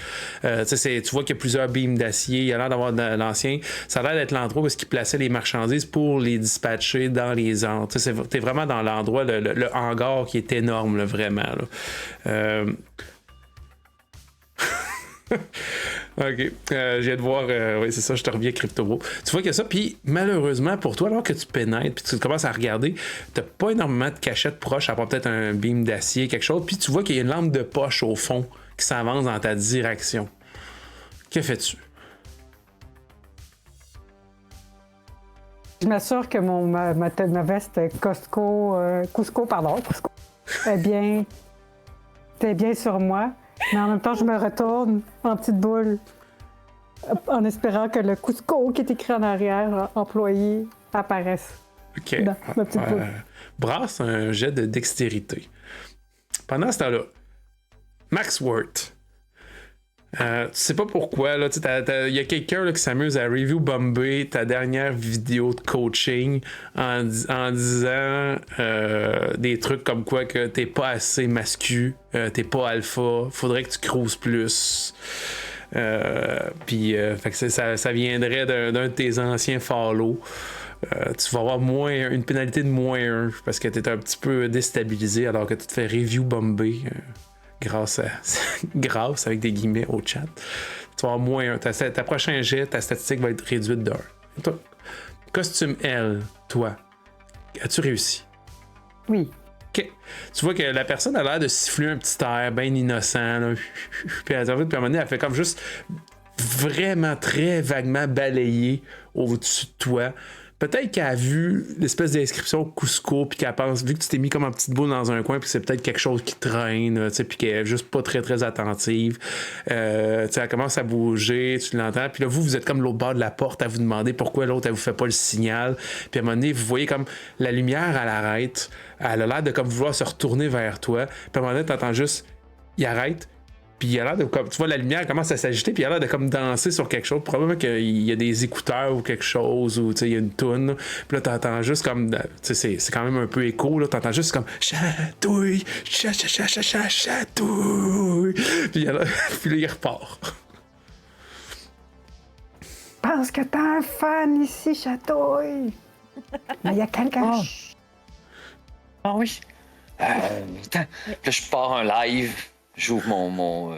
Tu vois qu'il y a plusieurs beams d'acier, il y a l'air d'avoir de l'ancien. Ça a l'air d'être l'endroit où ils plaçaient les marchandises pour les dispatcher dans les ordres. T'es vraiment dans l'endroit, le hangar qui est énorme, là, vraiment. Là. OK. Je viens de voir. Oui, c'est ça, je te reviens Crypto. Tu vois qu'il y a ça, puis malheureusement pour toi, alors que tu pénètres, puis tu commences à regarder, t'as pas énormément de cachettes proches, à part peut-être un beam d'acier, quelque chose, puis tu vois qu'il y a une lampe de poche au fond qui s'avance dans ta direction. Que fais-tu? Je m'assure que ma veste Cusco est bien T'es bien sur moi, mais en même temps, je me retourne en petite boule en espérant que le Cusco qui est écrit en arrière, employé, apparaisse. OK. Dans ma petite boule. Brasse un jet de dextérité. Pendant ce temps-là, Max Worth. Tu sais pas pourquoi, là, il y a quelqu'un là, qui s'amuse à review bomber ta dernière vidéo de coaching en disant des trucs comme quoi que t'es pas assez mascu, t'es pas alpha, faudrait que tu cruises plus. Puis fait que ça viendrait d'un de tes anciens follow. Tu vas avoir une pénalité de -1 parce que t'es un petit peu déstabilisé alors que tu te fais review bomber. Grâce avec des guillemets au chat. Tu vas avoir -1. Ta prochaine jet, ta statistique va être réduite d'1. Toi, costume L, toi, as-tu réussi? Oui. OK. Tu vois que la personne a l'air de siffler un petit air bien innocent. Là. Puis à un moment donné, elle fait comme juste vraiment très vaguement balayer au-dessus de toi. Peut-être qu'elle a vu l'espèce d'inscription Cusco, puis qu'elle pense, vu que tu t'es mis comme en petite boule dans un coin, puis c'est peut-être quelque chose qui traîne, puis qu'elle est juste pas très très attentive. Elle commence à bouger, tu l'entends, puis là, vous êtes comme l'autre bord de la porte à vous demander pourquoi l'autre, elle vous fait pas le signal. Puis à un moment donné, vous voyez comme la lumière, elle arrête, elle a l'air de comme vouloir se retourner vers toi, puis à un moment donné, t'entends juste, il arrête. Puis il a l'air de comme, tu vois, la lumière commence à s'agiter, puis il a l'air de comme danser sur quelque chose. Probablement qu'il y a des écouteurs ou quelque chose, ou tu sais, il y a une toune. Puis là, t'entends juste comme, tu sais, c'est quand même un peu écho, là. T'entends juste comme chatouille, chatouille. Puis là, il repart. Je pense que t'as un fan ici, Chatouille. Mais il y a quelqu'un. Ah oui. Attends. Là, je pars un live. J'ouvre mon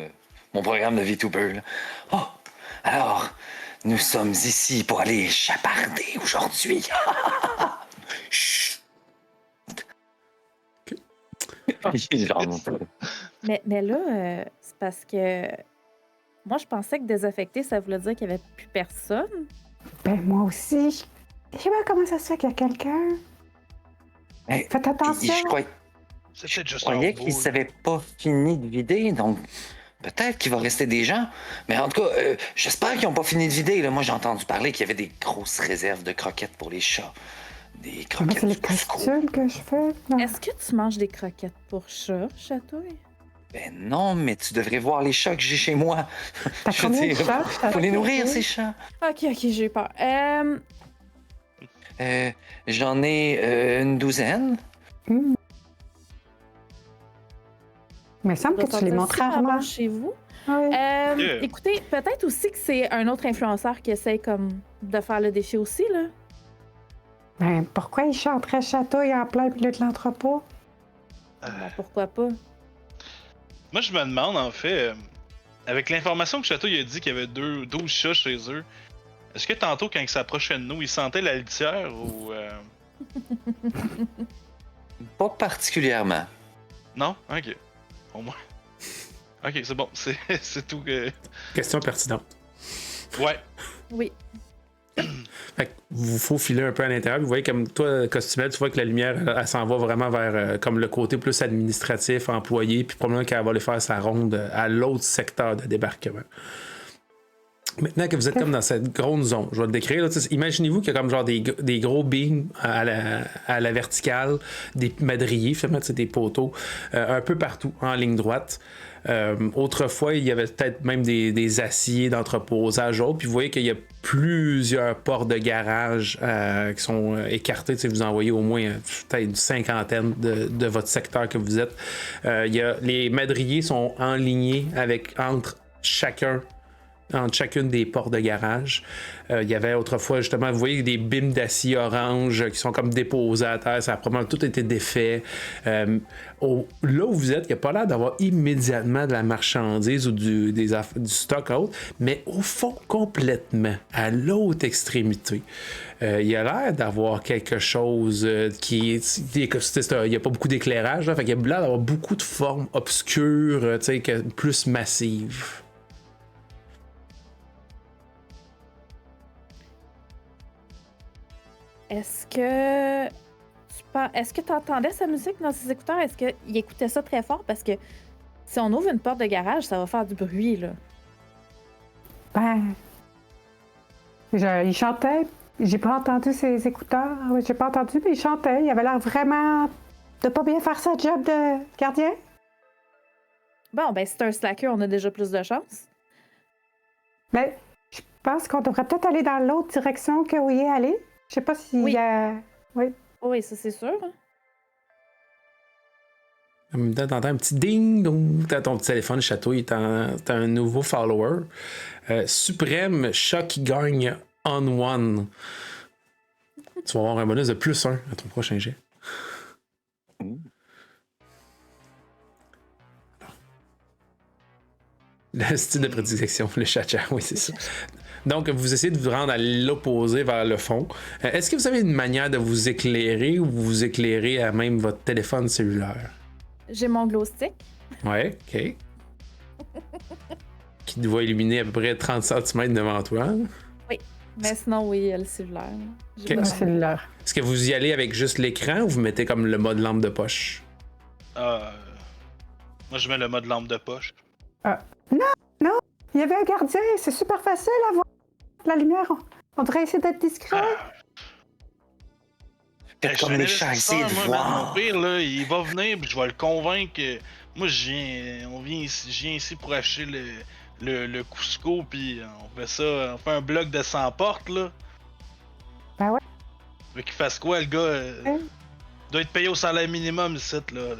programme de VTuber. Là. Oh, alors, nous sommes ici pour aller chaparder aujourd'hui. Chut. Mais là, c'est parce que moi, je pensais que désaffecté, ça voulait dire qu'il n'y avait plus personne. Ben, moi aussi. Je sais pas comment ça se fait qu'il y a quelqu'un. Mais, Faites attention. C'est peut-être juste Je croyais un qu'ils boule. n'avaient pas fini de vider, donc peut-être qu'il va rester des gens. Mais en tout cas, j'espère qu'ils n'ont pas fini de vider. Là. Moi, j'ai entendu parler qu'il y avait des grosses réserves de croquettes pour les chats. Des Mais croquettes c'est les du Cusco. costumes que je fais. Non. Est-ce que tu manges des croquettes pour chat, Chatouille? Ben non, mais tu devrais voir les chats que j'ai chez moi. T'as Je veux combien de dire, chats? faut les nourrir, ces chats. Ok, j'ai eu peur. J'en ai une douzaine. Mais il semble que tu les montres rarement. chez vous. Oui. Yeah. Écoutez, peut-être aussi que c'est un autre influenceur qui essaie comme de faire le défi aussi, là. Ben, pourquoi il chanterait Chatouille en plein milieu de l'entrepôt? Ben, pourquoi pas? Moi, je me demande, en fait, avec l'information que Château il a dit qu'il y avait 12 chats chez eux, est-ce que tantôt, quand il s'approchait de nous, il sentait la litière ou... Pas particulièrement. Non? Ok. Au moins. Ok, c'est bon. C'est tout que... Question pertinente. Ouais. Oui. Fait que vous faufilez un peu à l'intérieur. Vous voyez comme toi, Costumel, tu vois que la lumière, elle s'en va vraiment vers comme le côté plus administratif, employé, puis probablement qu'elle va aller faire sa ronde à l'autre secteur de débarquement. Maintenant que vous êtes comme dans cette grande zone, je vais le décrire. Là, imaginez-vous qu'il y a comme genre des gros beams à la verticale, des madriers, finalement, des poteaux, un peu partout, en ligne droite. Autrefois, il y avait peut-être même des aciers d'entreposage autres. Puis vous voyez qu'il y a plusieurs portes de garage qui sont écartées. Vous en voyez au moins peut-être une cinquantaine de votre secteur que vous êtes. Les madriers sont enlignés entre chacune des portes de garage. Il y avait autrefois, justement, vous voyez des bimes d'acier orange qui sont comme déposés à terre. Ça a probablement tout été défait. Là où vous êtes, il n'y a pas l'air d'avoir immédiatement de la marchandise ou du stock autre, mais au fond, complètement, à l'autre extrémité. Il y a l'air d'avoir quelque chose qui est... Il n'y a pas beaucoup d'éclairage, là, fait qu'il y a l'air d'avoir beaucoup de formes obscures, plus massives. Est-ce que tu entendais sa musique dans ses écouteurs? Est-ce qu'il écoutait ça très fort? Parce que Si on ouvre une porte de garage, ça va faire du bruit, là. Ben. Il chantait. J'ai pas entendu ses écouteurs. J'ai pas entendu, mais il chantait. Il avait l'air vraiment de pas bien faire sa job de gardien. Bon, ben, si c'est un slacker, on a déjà plus de chance. Ben, je pense qu'on devrait peut-être aller dans l'autre direction que où il est allé. Je sais pas si. Oui. Oui. Oui, ça, c'est sûr. En même temps, t'entends un petit ding dong dans ton petit téléphone, chatouille. T'as un nouveau follower. Suprême, chat qui gagne on one. Tu vas avoir un bonus de +1 à ton prochain jet. Le style de prédilection, le chat-chat, oui, c'est ça. Donc, vous essayez de vous rendre à l'opposé vers le fond. Est-ce que vous avez une manière de vous éclairer ou vous éclairez à même votre téléphone cellulaire? J'ai mon glow stick. Ouais, ok. Qui doit illuminer à peu près 30 cm devant toi. Mais sinon, oui, le cellulaire. J'ai Ok. pas Un de- cellulaire. Est-ce que vous y allez avec juste l'écran ou vous mettez comme le mode lampe de poche? Moi, je mets le mode lampe de poche. Il y avait un gardien. C'est super facile à voir. La lumière, on devrait essayer d'être discret. Faites comme les chats, essayez de Mon voir. pire, là, il va venir, puis je vais le convaincre que moi, je viens ici pour acheter le Cusco, puis on fait ça, on fait un bloc de 100 portes, là. Ben ouais. Mais qu'il fasse quoi, le gars? Doit être payé au salaire minimum, ici, là.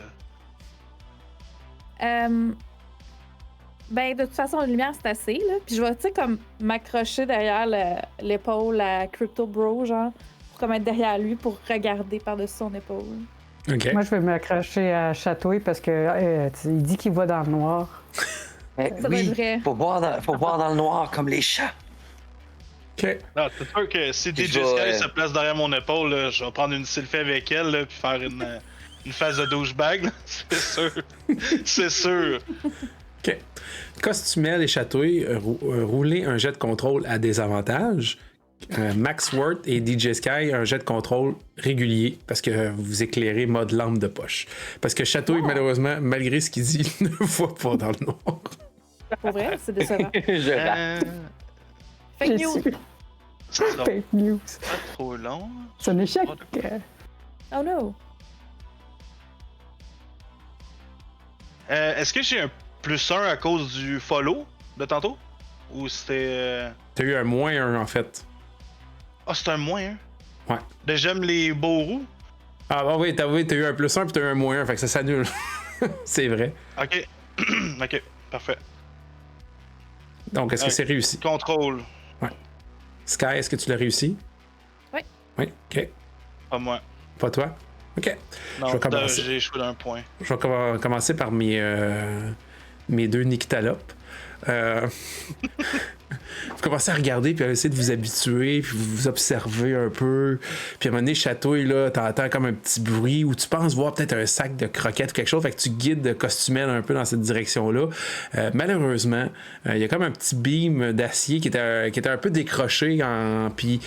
Ben, de toute façon, la lumière, c'est assez, là. Puis je vais, tu sais, comme m'accrocher derrière l'épaule à Crypto Bro, genre, pour comme être derrière lui pour regarder par-dessus son épaule. Ok. Moi, je vais m'accrocher à Chatouille parce que il dit qu'il voit dans le noir. Ça doit être vrai. Faut voir dans le noir comme les chats. Ok. Non, c'est sûr que si Puis DJ je vais, Sky se place derrière mon épaule, là, je vais prendre une selfie avec elle, là, puis faire une phase de douchebag, là. C'est sûr. C'est sûr. Ok. Costumel et Chatouille, roulez un jet de contrôle à désavantage. Max Worth et DJ Sky, un jet de contrôle régulier parce que vous éclairez mode lampe de poche. Parce que Chatouille, malheureusement, malgré ce qu'il dit, ne voit pas dans le noir. Pour vrai, c'est décevant. je rate. Fake J'ai news. su. Ça sera Fake news. pas trop long. C'est un échec. Oh no. Est-ce que j'ai un +1 à cause du follow de tantôt? Ou c'était... T'as eu un -1 en fait. Ah, c'est un -1? Ouais. De j'aime les beaux roues? Ah bah oui, t'as eu un +1 puis t'as eu un -1, fait que ça s'annule. C'est vrai. Ok. Ok, parfait. Donc, est-ce que c'est réussi? Contrôle. Sky, est-ce que tu l'as réussi? Oui. Oui, ok. Pas moi. Pas toi? Ok. Non, Je vais commencer. j'ai échoué d'un point. Je vais commencer par mes deux nyctalopes. Vous commencez à regarder puis à essayer de vous habituer puis vous observer un peu. Puis à un moment donné, Chatouille, là, t'entends comme un petit bruit où tu penses voir peut-être un sac de croquettes ou quelque chose. Fait que tu guides Costumel un peu dans cette direction-là. Malheureusement, il y a comme un petit beam d'acier qui était un peu décroché. Puis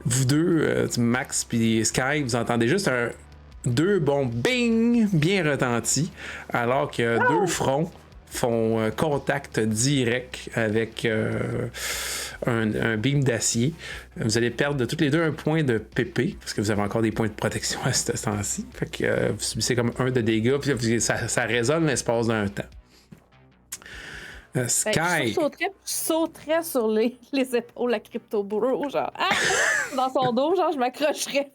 vous deux, Max puis Sky, vous entendez juste deux bons bing bien retentis alors que deux fronts font contact direct avec un beam d'acier. Vous allez perdre de toutes les deux un point de PP, parce que vous avez encore des points de protection à ce temps-ci. Fait que vous subissez comme 1 de dégâts, puis ça résonne l'espace d'un temps. Sky. Je sauterais sur les épaules à Crypto Bro, genre, dans son dos, genre, je m'accrocherais.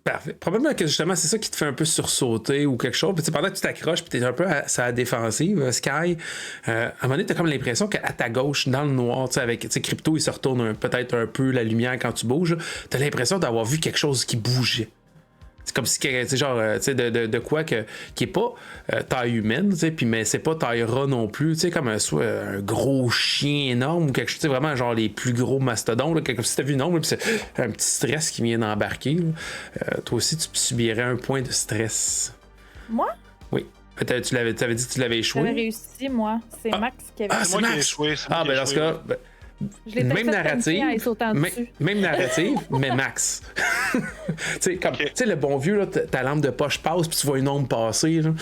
Parfait. Probablement que justement, c'est ça qui te fait un peu sursauter ou quelque chose. Puis pendant que tu t'accroches, puis t'es un peu à sa défensive, Sky, à un moment donné, t'as comme l'impression qu'à ta gauche, dans le noir, avec Crypto, il se retourne peut-être un peu la lumière quand tu bouges. T'as l'impression d'avoir vu quelque chose qui bougeait. C'est comme si, genre, de quoi qui est pas taille humaine, puis mais c'est pas taille rat non plus, comme soit un gros chien énorme ou quelque chose, vraiment genre les plus gros mastodons, là, comme si t'as vu une ombre, puis c'est un petit stress qui vient d'embarquer. Toi aussi, tu subirais un point de stress. Moi? Oui. T'avais dit que tu l'avais échoué. J'avais réussi, moi. C'est Max qui avait c'est moi qui ai Max. échoué. c'est moi qui ai Ben dans ce échoué, cas, ouais. Je l'ai même fait narrative, en sautant dessus. même narrative, mais Max. Tu sais, comme, Ok. tu sais, le bon vieux, là, ta lampe de poche passe, puis tu vois une ombre passer. Là.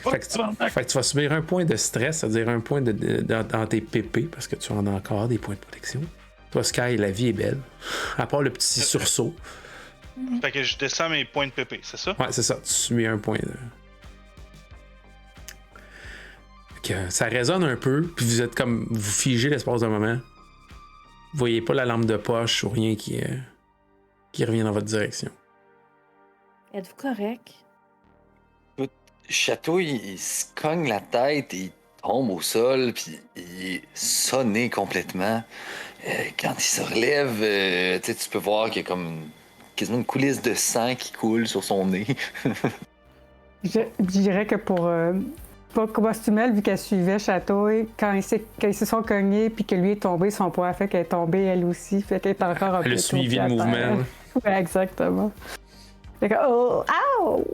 Fait que tu vas subir un point de stress, c'est-à-dire un point dans tes PP, parce que tu en as encore des points de protection. Toi, Sky, la vie est belle. À part le petit sursaut. Fait que je descends mes points de PP, c'est ça? Ouais, c'est ça. Tu subis un point de. Fait que ça résonne un peu, puis vous êtes comme. Vous figez l'espace d'un moment. Vous voyez pas la lampe de poche ou rien qui revient dans votre direction. Êtes-vous correct? Chatouille, il se cogne la tête, il tombe au sol, puis il est sonné complètement. Quand il se relève, tu peux voir qu'il y a comme quasiment une coulisse de sang qui coule sur son nez. Je dirais que pour Costumel, vu qu'elle suivait Chatouille, quand ils se sont cognés puis que lui est tombé, son poids a fait qu'elle est tombée elle aussi, fait qu'elle est encore un peu. Elle a suivi le mouvement. Ouais, exactement. Fait que, oh, ow!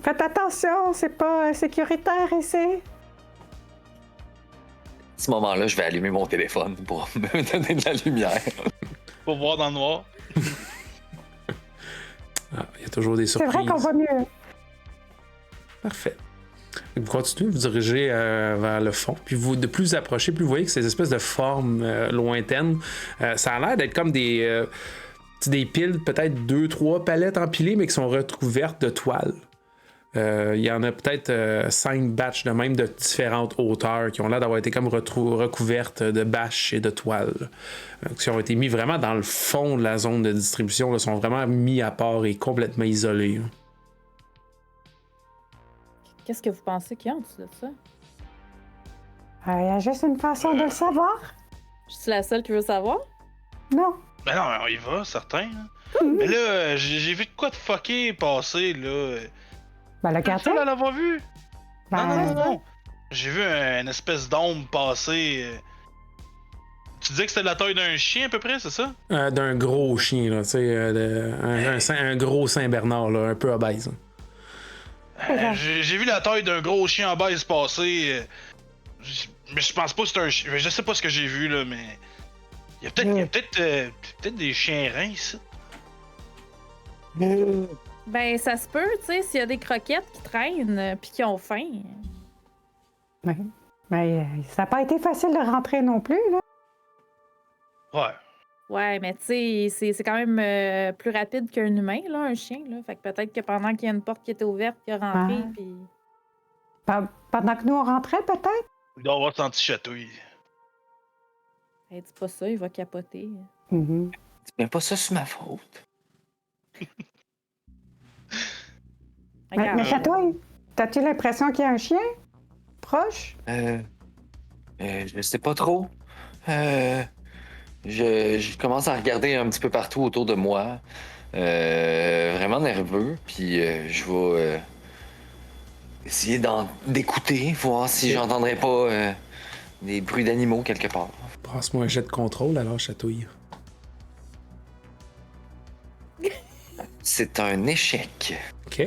Faites attention, c'est pas sécuritaire ici. À ce moment-là, je vais allumer mon téléphone pour me donner de la lumière. Pour voir dans le noir. Il y a toujours des C'est surprises. vrai qu'on va mieux. Parfait. Vous continuez de vous diriger vers le fond, puis de plus approcher, plus vous voyez que ces espèces de formes lointaines, ça a l'air d'être comme des piles, peut-être 2-3 palettes empilées, mais qui sont recouvertes de toile. Il y en a peut-être 5 batchs de même de différentes hauteurs qui ont l'air d'avoir été comme recouvertes de bâches et de toiles. Qui ont été mis vraiment dans le fond de la zone de distribution, là, sont vraiment mis à part et complètement isolés. Là. Qu'est-ce que vous pensez qu'il y a en dessous de ça? Il y a juste une façon de le savoir. Je suis la seule qui veut savoir? Non. Ben non, on y va, certain. Mais là, j'ai vu de quoi de fucké passer, là. Ben, le T'es quartier. seul à l'avoir vu? Ben, Non. J'ai vu une espèce d'ombre passer. Tu disais que c'était de la taille d'un chien à peu près, c'est ça? D'un gros chien, là, tu sais, un gros Saint-Bernard, là, un peu obèse. J'ai vu la taille d'un gros chien en base passer. Mais je pense pas que c'est un chien. Je sais pas ce que j'ai vu, là, mais. Il y a peut-être des chiens reins ici. Ben, ça se peut, tu sais, s'il y a des croquettes qui traînent pis qui ont faim. ouais. Mais ça n'a pas été facile de rentrer non plus, là. Ouais. Ouais, mais tu sais, c'est quand même plus rapide qu'un humain, là, un chien, là. Fait que peut-être que pendant qu'il y a une porte qui était ouverte, il est rentré, Ouais. puis... Pendant que nous, on rentrait, peut-être? Il doit avoir senti chatouille. Hey, dis pas ça, il va capoter. Mhm. C'est bien pas ça sur ma faute. Mais Regarde. Chatouille, t'as-tu l'impression qu'il y a un chien proche? Je sais pas trop. Je commence à regarder un petit peu partout autour de moi. Vraiment nerveux. Puis je vais essayer d'écouter, voir si j'entendrais pas des bruits d'animaux quelque part. Passe-moi un jet de contrôle, alors, Chatouille. C'est un échec. OK.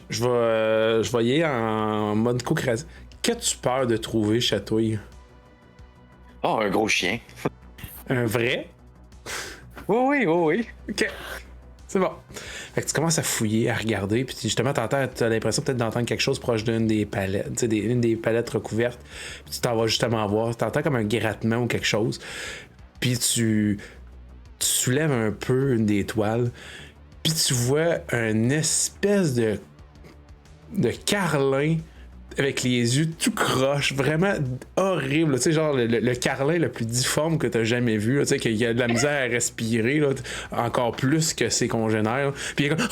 Je vais y aller en mode coup crase. Qu'as-tu peur de trouver, Chatouille? Oh, un gros chien. Un vrai? Oui. OK. C'est bon. Fait que tu commences à fouiller, à regarder, puis justement, t'as l'impression peut-être d'entendre quelque chose proche d'une des palettes, tu sais, une des palettes recouvertes, puis tu t'en vas justement voir, t'entends comme un grattement ou quelque chose, puis tu soulèves un peu une des toiles, puis tu vois une espèce de carlin avec les yeux tout croche, vraiment horrible, tu sais, genre le carlin le plus difforme que t'as jamais vu, tu sais, qu'il a de la misère à respirer, là, encore plus que ses congénères, là. Puis il est comme...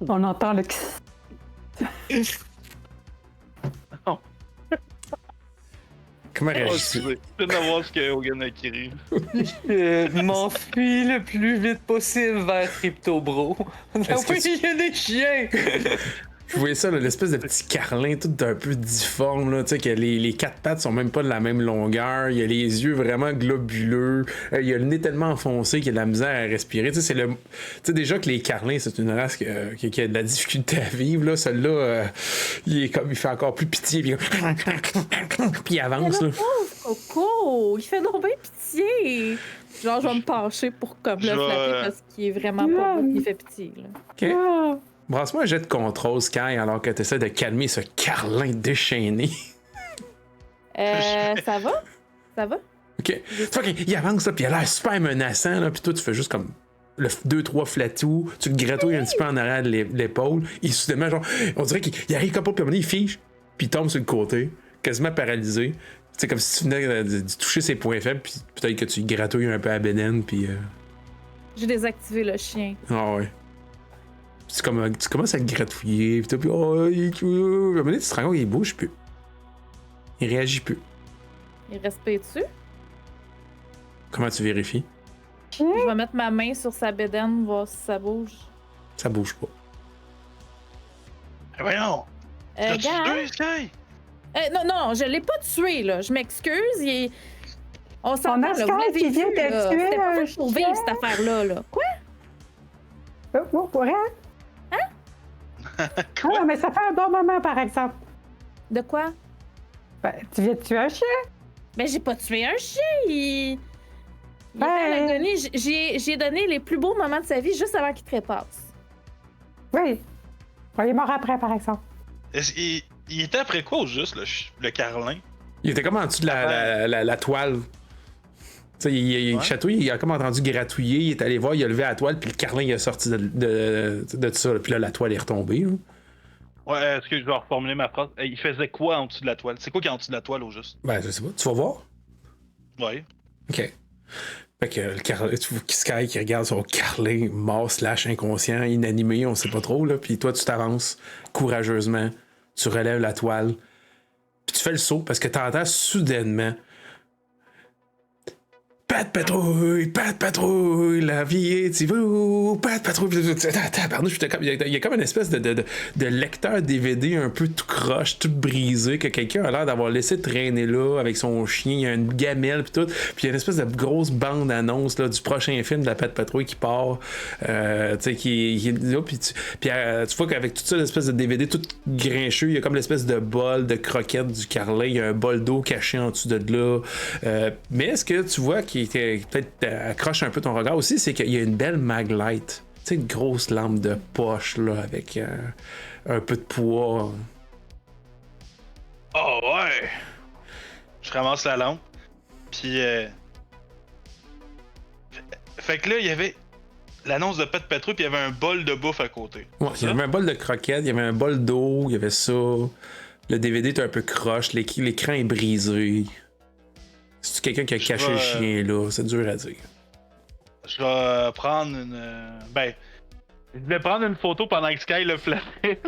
On entend le... Comment Oh, réagis-tu? excusez. Je viens de voir ce que Hogan a écrit. Je m'enfuis le plus vite possible vers Crypto Bro. Ah Est-ce que oui, il y a des chiens! Vous voyez ça, là, l'espèce de petit carlin tout un peu difforme, là, tu sais, que les quatre pattes sont même pas de la même longueur, il y a les yeux vraiment globuleux, il y a le nez tellement enfoncé qu'il y a de la misère à respirer. Tu sais, tu sais, déjà que les carlins, c'est une race qui a de la difficulté à vivre, là. Celui-là, il fait encore plus pitié, puis il avance, là. Coco, il fait donc bien pitié. Genre, je vais me pencher pour comme le flatter parce qu'il est vraiment pas beau, il fait pitié, là. OK. Brasse-moi un jet de contrôle, Sky, alors que tu essaies de calmer ce carlin déchaîné. Ça va? Ça va? OK. Tu vois qu'il avance, là, puis il a l'air super menaçant, là, puis toi, tu fais juste comme 2-3 flatous, tu le gratouilles un petit peu en arrière de l'épaule, et soudainement, genre, on dirait qu'il arrive comme pas, puis il fiche, puis il tombe sur le côté, quasiment paralysé. C'est comme si tu venais de toucher ses points faibles, puis peut-être que tu gratouilles un peu à Beden, puis... J'ai désactivé le chien. Ah ouais. Tu commences à le gratouiller, puis oh, il est cute. À un moment donné, tu te rends compte qu'il bouge plus. Il réagit plus. Il respire dessus. Comment tu vérifies? Je vais mettre ma main sur sa bédaine, voir si ça bouge. Ça bouge pas. Eh voyons! T'as-tu Gars, tué, Sky? non, je l'ai pas tué, là. Je m'excuse. On s'entend, On a là. Sky Vous l'avez qui vu, vient de là. tuer C'était pas un fait pour vivre, cette affaire-là, là. Quoi? Pour rien? Ah, mais ça fait un bon moment, par exemple. De quoi? Ben, tu viens de tuer un chien? Ben, j'ai pas tué un chien. Il était à Ben- l'agonie. J'ai donné les plus beaux moments de sa vie juste avant qu'il trépasse. Oui. Bon, il est mort après, par exemple. Il était après quoi, au juste, le carlin? Il était comme en dessous de la toile. Tu sais, il chatouille, il a comme entendu gratouiller, il est allé voir, il a levé la toile, puis le carlin il est sorti de ça. Puis là, la toile est retombée. Là. Ouais, est-ce que je vais reformuler ma phrase? Il faisait quoi en dessous de la toile? C'est quoi qui est en dessous de la toile, au juste? Ben, je sais pas. Tu vas voir? Ouais. OK. Fait que le carlin, tu vois Sky qui regarde son carlin mort / inconscient, inanimé, on sait pas trop, là. Puis toi, tu t'avances courageusement, tu relèves la toile, puis tu fais le saut parce que t'entends soudainement Pas de patrouille, la vie est vous, pas de patrouille. Pardon, il y a comme une espèce de lecteur DVD un peu tout croche, tout brisé, que quelqu'un a l'air d'avoir laissé traîner là avec son chien. Il y a une gamelle puis tout. Puis il y a une espèce de grosse bande-annonce là, du prochain film de la Pat Patrouille qui part. Tu sais, qui est là. Puis tu vois qu'avec toute ça, l'espèce de DVD tout grincheux, il y a comme l'espèce de bol de croquettes du carlin. Il y a un bol d'eau caché en dessous de là. Mais ce que tu vois qui peut-être accroche un peu ton regard aussi, c'est qu'il y a une belle maglite. Tu sais, une grosse lampe de poche là, avec un peu de poids. Oh ouais! Je ramasse la lampe. Puis fait que là, il y avait l'annonce de Pat Patrouille, puis il y avait un bol de bouffe à côté. Ouais, il y avait un bol de croquettes, il y avait un bol d'eau, il y avait ça. Le DVD est un peu croche, l'écran est brisé. C'est quelqu'un qui a caché le chien là, c'est dur à dire. Je vais prendre une. Ben. Je vais prendre une photo pendant que Sky le flattait.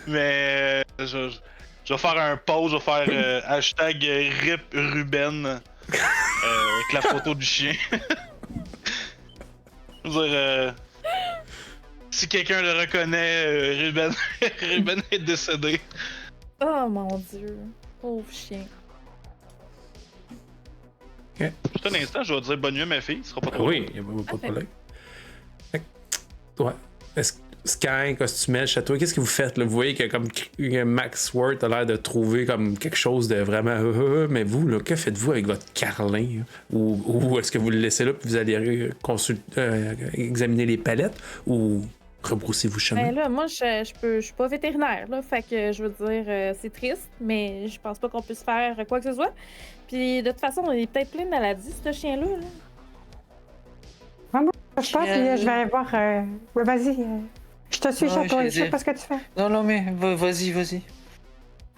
Mais je vais faire un pause, je vais faire hashtag RIP Ruben avec la photo du chien. Je veux dire, si quelqu'un le reconnaît, Ruben est décédé. Oh mon dieu, pauvre chien. Okay. Juste un instant, je vais dire bonne nuit ma fille, ce sera pas trop Oui, il n'y a pas de problème. Ouais. Est-ce Sky, Costumel, Château, qu'est-ce que vous faites là? Vous voyez que comme Max Worth a l'air de trouver comme quelque chose de vraiment mais vous, là, que faites-vous avec votre carlin? Ou est-ce que vous le laissez là puis vous allez examiner les palettes? Ou rebroussez-vous chemin? Ben là, moi, je suis pas vétérinaire, là, fait que je veux dire, c'est triste, mais je pense pas qu'on puisse faire quoi que ce soit. Puis de toute façon, il est peut-être plein de maladies, ce chien-là. Là. Je sais pas, puis je vais aller voir. Ouais, vas-y. Je te suis, Château, je sais pas ce que tu fais. Non, mais vas-y.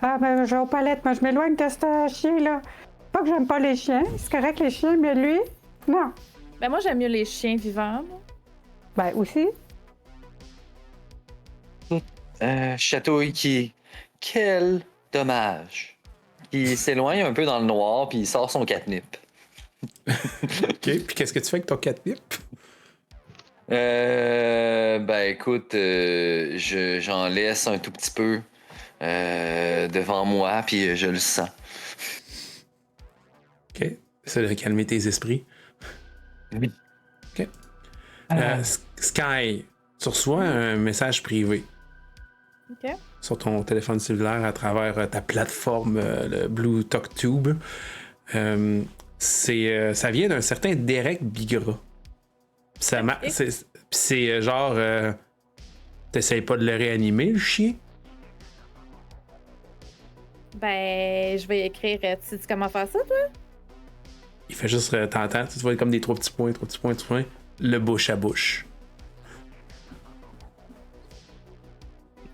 Ah, ben, je vais aux palettes, moi, je m'éloigne de ce chien-là. Pas que j'aime pas les chiens, c'est correct les chiens, mais lui, non. Ben moi, j'aime mieux les chiens vivants. Là. Ben, aussi. Château qui. Quel dommage. Il s'éloigne un peu dans le noir, puis il sort son catnip. OK, puis qu'est-ce que tu fais avec ton catnip? Ben écoute, j'en laisse un tout petit peu devant moi, puis je le sens. OK. Essaie de calmer tes esprits. Oui. OK. Sky, tu reçois un message privé OK. sur ton téléphone cellulaire à travers ta plateforme, le Blue Talk Tube. Ça vient d'un certain Derek Bigra. C'est genre... t'essayes pas de le réanimer, le chien? Ben, je vais écrire. Tu sais comment faire ça, toi? Il fait juste... t'entends, tu vois comme des 3 petits points, 3 petits points, 3 petits points. Le bouche à bouche.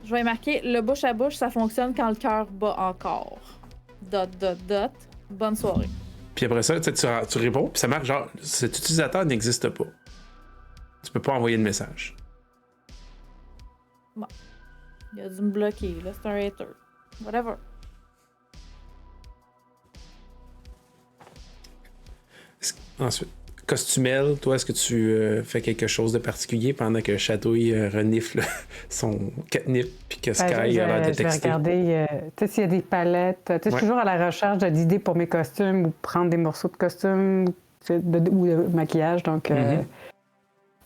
Je vais marquer le bouche à bouche, ça fonctionne quand le cœur bat encore. ... Bonne soirée. Puis après ça, tu réponds, puis ça marque genre, cet utilisateur n'existe pas. Tu peux pas envoyer de message. Bon. Il a dû me bloquer, là, c'est un hater. Whatever. Ensuite, Costumel, toi, est-ce que tu fais quelque chose de particulier pendant que Chatouille renifle son catnip puis que Sky a l'air de Je vais texter? regarder tu sais, s'il y a des palettes. Tu sais, je suis toujours à la recherche d'idées pour mes costumes ou prendre des morceaux de costumes ou de maquillage. Donc,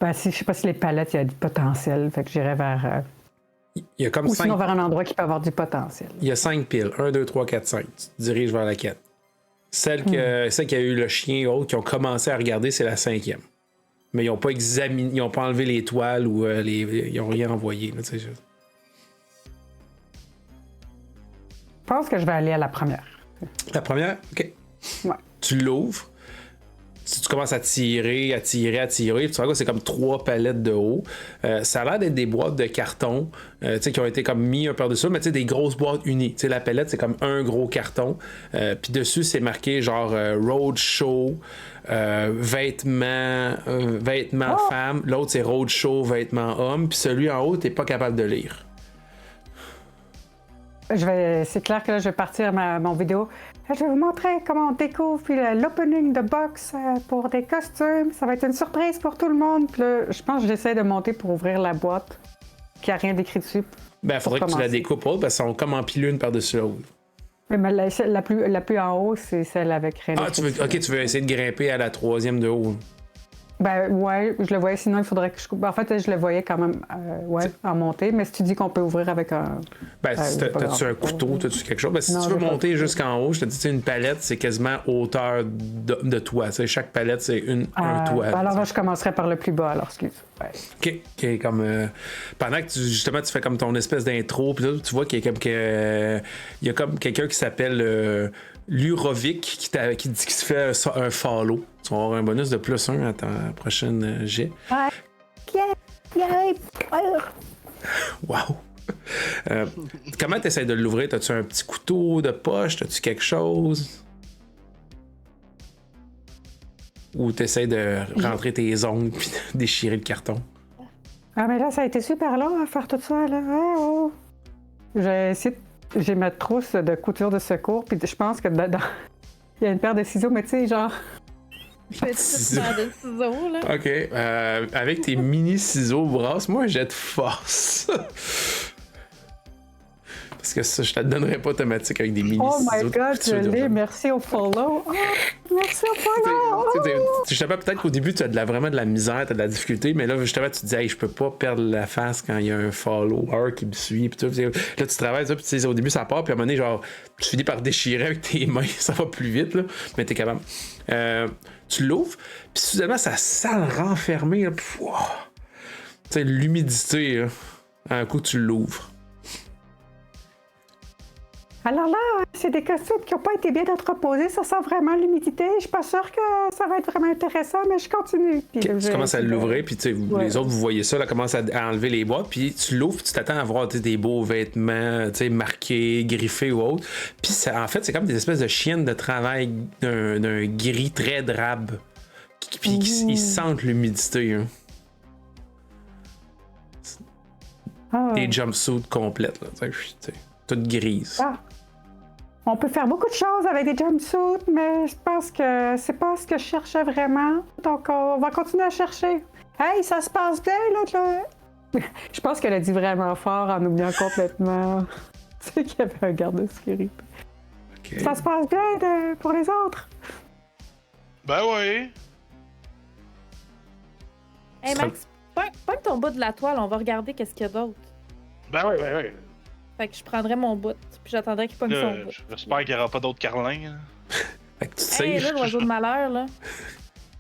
ben, je sais pas si les palettes, il y a du potentiel. Fait que j'irai vers... Il y a comme ou 5... sinon vers un endroit qui peut avoir du potentiel. Il y a 5 piles. 1, 2, 3, 4, 5. Tu te diriges vers la 4. Celle qui a eu le chien et autres qui ont commencé à regarder, c'est la 5e. Mais ils n'ont pas examiné, ils n'ont pas enlevé les toiles ou ils n'ont rien envoyé. Là, je pense que je vais aller à la première. La première? OK. Ouais. Tu l'ouvres. Si tu commences à tirer, puis tu vois que c'est comme 3 palettes de haut. Ça a l'air d'être des boîtes de carton qui ont été comme mis un par-dessus, mais des grosses boîtes unies. La palette, c'est comme un gros carton. Puis dessus, c'est marqué genre Roadshow, vêtements femmes. L'autre, c'est Roadshow, vêtements hommes. Puis celui en haut, t'es pas capable de lire. C'est clair que là, je vais partir mon vidéo. Je vais vous montrer comment on découvre puis l'opening de box pour des costumes. Ça va être une surprise pour tout le monde. Puis là, je pense que j'essaie de monter pour ouvrir la boîte qui a rien d'écrit dessus. Ben, faudrait que tu la découpes parce qu'elles sont comme empilées une par-dessus l'autre. Mais la plus en haut, c'est celle avec rien d'écrit. Tu veux essayer de grimper à la 3e de haut. Ben ouais, je le voyais, sinon il faudrait que je coupe. En fait, je le voyais quand même en montée, mais si tu dis qu'on peut ouvrir avec un... Ben, t'as-tu un couteau, t'as-tu quelque chose? Ben, si tu veux monter jusqu'en haut, je te dis, une palette, c'est quasiment hauteur de toi. T'sais, chaque palette, c'est un toit. Alors, je commencerai par le plus bas, alors, excuse. Ouais. OK, comme... pendant que tu fais comme ton espèce d'intro, puis là, tu vois qu'il y a comme il y a comme quelqu'un qui s'appelle... Lurovic qui dit qu'il se fait un follow. Tu vas avoir un bonus de +1 à ta prochaine jet. Wow! Comment tu essaies de l'ouvrir? T'as-tu un petit couteau de poche? T'as-tu quelque chose? Ou tu essaies de rentrer tes ongles puis de déchirer le carton? Ah, mais là, ça a été super long à faire tout ça, là. Oh. J'ai essayé J'ai ma trousse de couture de secours, puis je pense que dedans, il y a une paire de ciseaux, mais tu sais, genre... Petite paire de ciseaux, là. OK. Avec tes mini-ciseaux, brasse-moi un jet de force. Parce que ça, je te le donnerais pas automatique avec des mini-ciseaux. Oh my God, je l'ai. Merci au follow. Oh, merci au follow. Justement, peut-être qu'au début, tu as vraiment de la misère, tu as de la difficulté, mais là, justement, tu te dis, hey, je peux pas perdre la face quand il y a un follower qui me suit. Puis là, tu travailles ça, puis au début, ça part, puis à un moment donné, genre, tu finis par déchirer avec tes mains, ça va plus vite, là, mais t'es capable. Tu l'ouvres, puis soudainement, ça sent renfermé. Tu sais, l'humidité, là, à un coup, tu l'ouvres. Alors là, c'est des costumes qui n'ont pas été bien entreposés. Ça sent vraiment l'humidité. Je suis pas sûre que ça va être vraiment intéressant, mais je continue. Puis tu commences à l'ouvrir, puis les autres, vous voyez ça, là, commencent à enlever les boîtes, puis tu l'ouvres, puis tu t'attends à voir des beaux vêtements marqués, griffés ou autres. Puis en fait, c'est comme des espèces de chiennes de travail d'un gris très drabe. Puis ils sentent l'humidité. Hein. Des jumpsuits complètes, là, toutes grises. Ah. On peut faire beaucoup de choses avec des jumpsuits, mais je pense que c'est pas ce que je cherchais vraiment. Donc, on va continuer à chercher. Hey, ça se passe bien, là. Je pense qu'elle a dit vraiment fort en oubliant complètement tu sais, qu'il y avait un garde de sécurité. Ok. Ça se passe bien pour les autres. Ben oui. Hey Max, pogne ton bout de la toile, on va regarder qu'est-ce qu'il y a d'autre. Ben oui, ben oui. Fait que je prendrais mon bout, puis j'attendrais qu'il pogne son Là, bout. j'espère qu'il n'y aura pas d'autres carlins. Hein. Fait que tu Hey, tires. là, l'oiseau de malheur, là.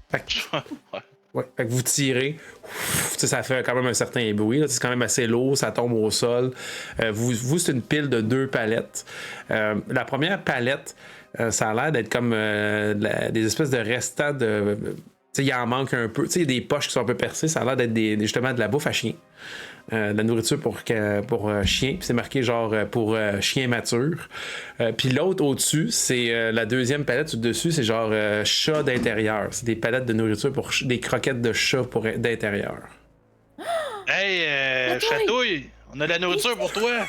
Fait que, ouais, fait que vous tirez. Tu sais, ça fait quand même un certain bruit. Là. C'est quand même assez lourd, ça tombe au sol. Vous c'est une pile de 2 palettes. La première palette, ça a l'air d'être comme des espèces de restants de. Tu sais, il en manque un peu. Tu sais, il y a des poches qui sont un peu percées. Ça a l'air d'être justement de la bouffe à chien. De la nourriture pour chien. Puis c'est marqué genre pour chien mature. Puis l'autre au-dessus, c'est la deuxième palette sur le dessus, c'est genre chat d'intérieur. C'est des palettes de nourriture pour des croquettes de chat d'intérieur. Hey, Attends, Chatouille, on a de la nourriture pour toi.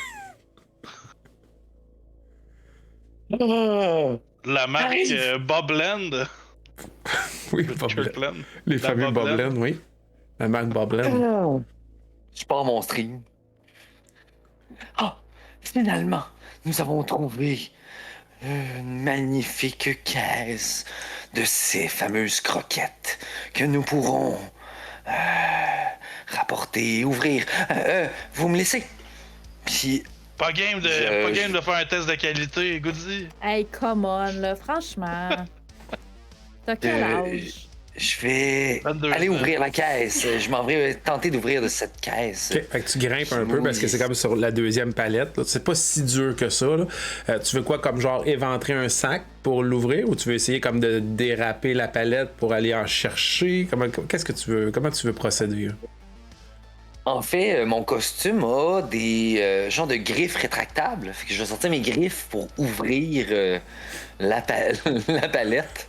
La marque Bobland. Oui, Bobland. Kirkland. Les La fameux Bobland. Bobland, oui. La marque Bobland. Je pars mon stream. Ah, finalement, nous avons trouvé une magnifique caisse de ces fameuses croquettes que nous pourrons rapporter, ouvrir. Vous me laissez? Puis, Pas game de faire un test de qualité, Goody. Hey, come on, là, franchement. T'as quel âge? je vais 22 aller ans. ouvrir la caisse. Je m'en vais tenter d'ouvrir de cette caisse. Ok, fait que tu grimpes un peu parce que c'est comme sur la deuxième palette. Là. C'est pas si dur que ça. Là. Tu veux quoi, comme genre éventrer un sac pour l'ouvrir ou tu veux essayer comme de déraper la palette pour aller en chercher? Qu'est-ce que tu veux? Comment tu veux procéder? Là? En fait, mon costume a des genres de griffes rétractables. Fait que je vais sortir mes griffes pour ouvrir la palette.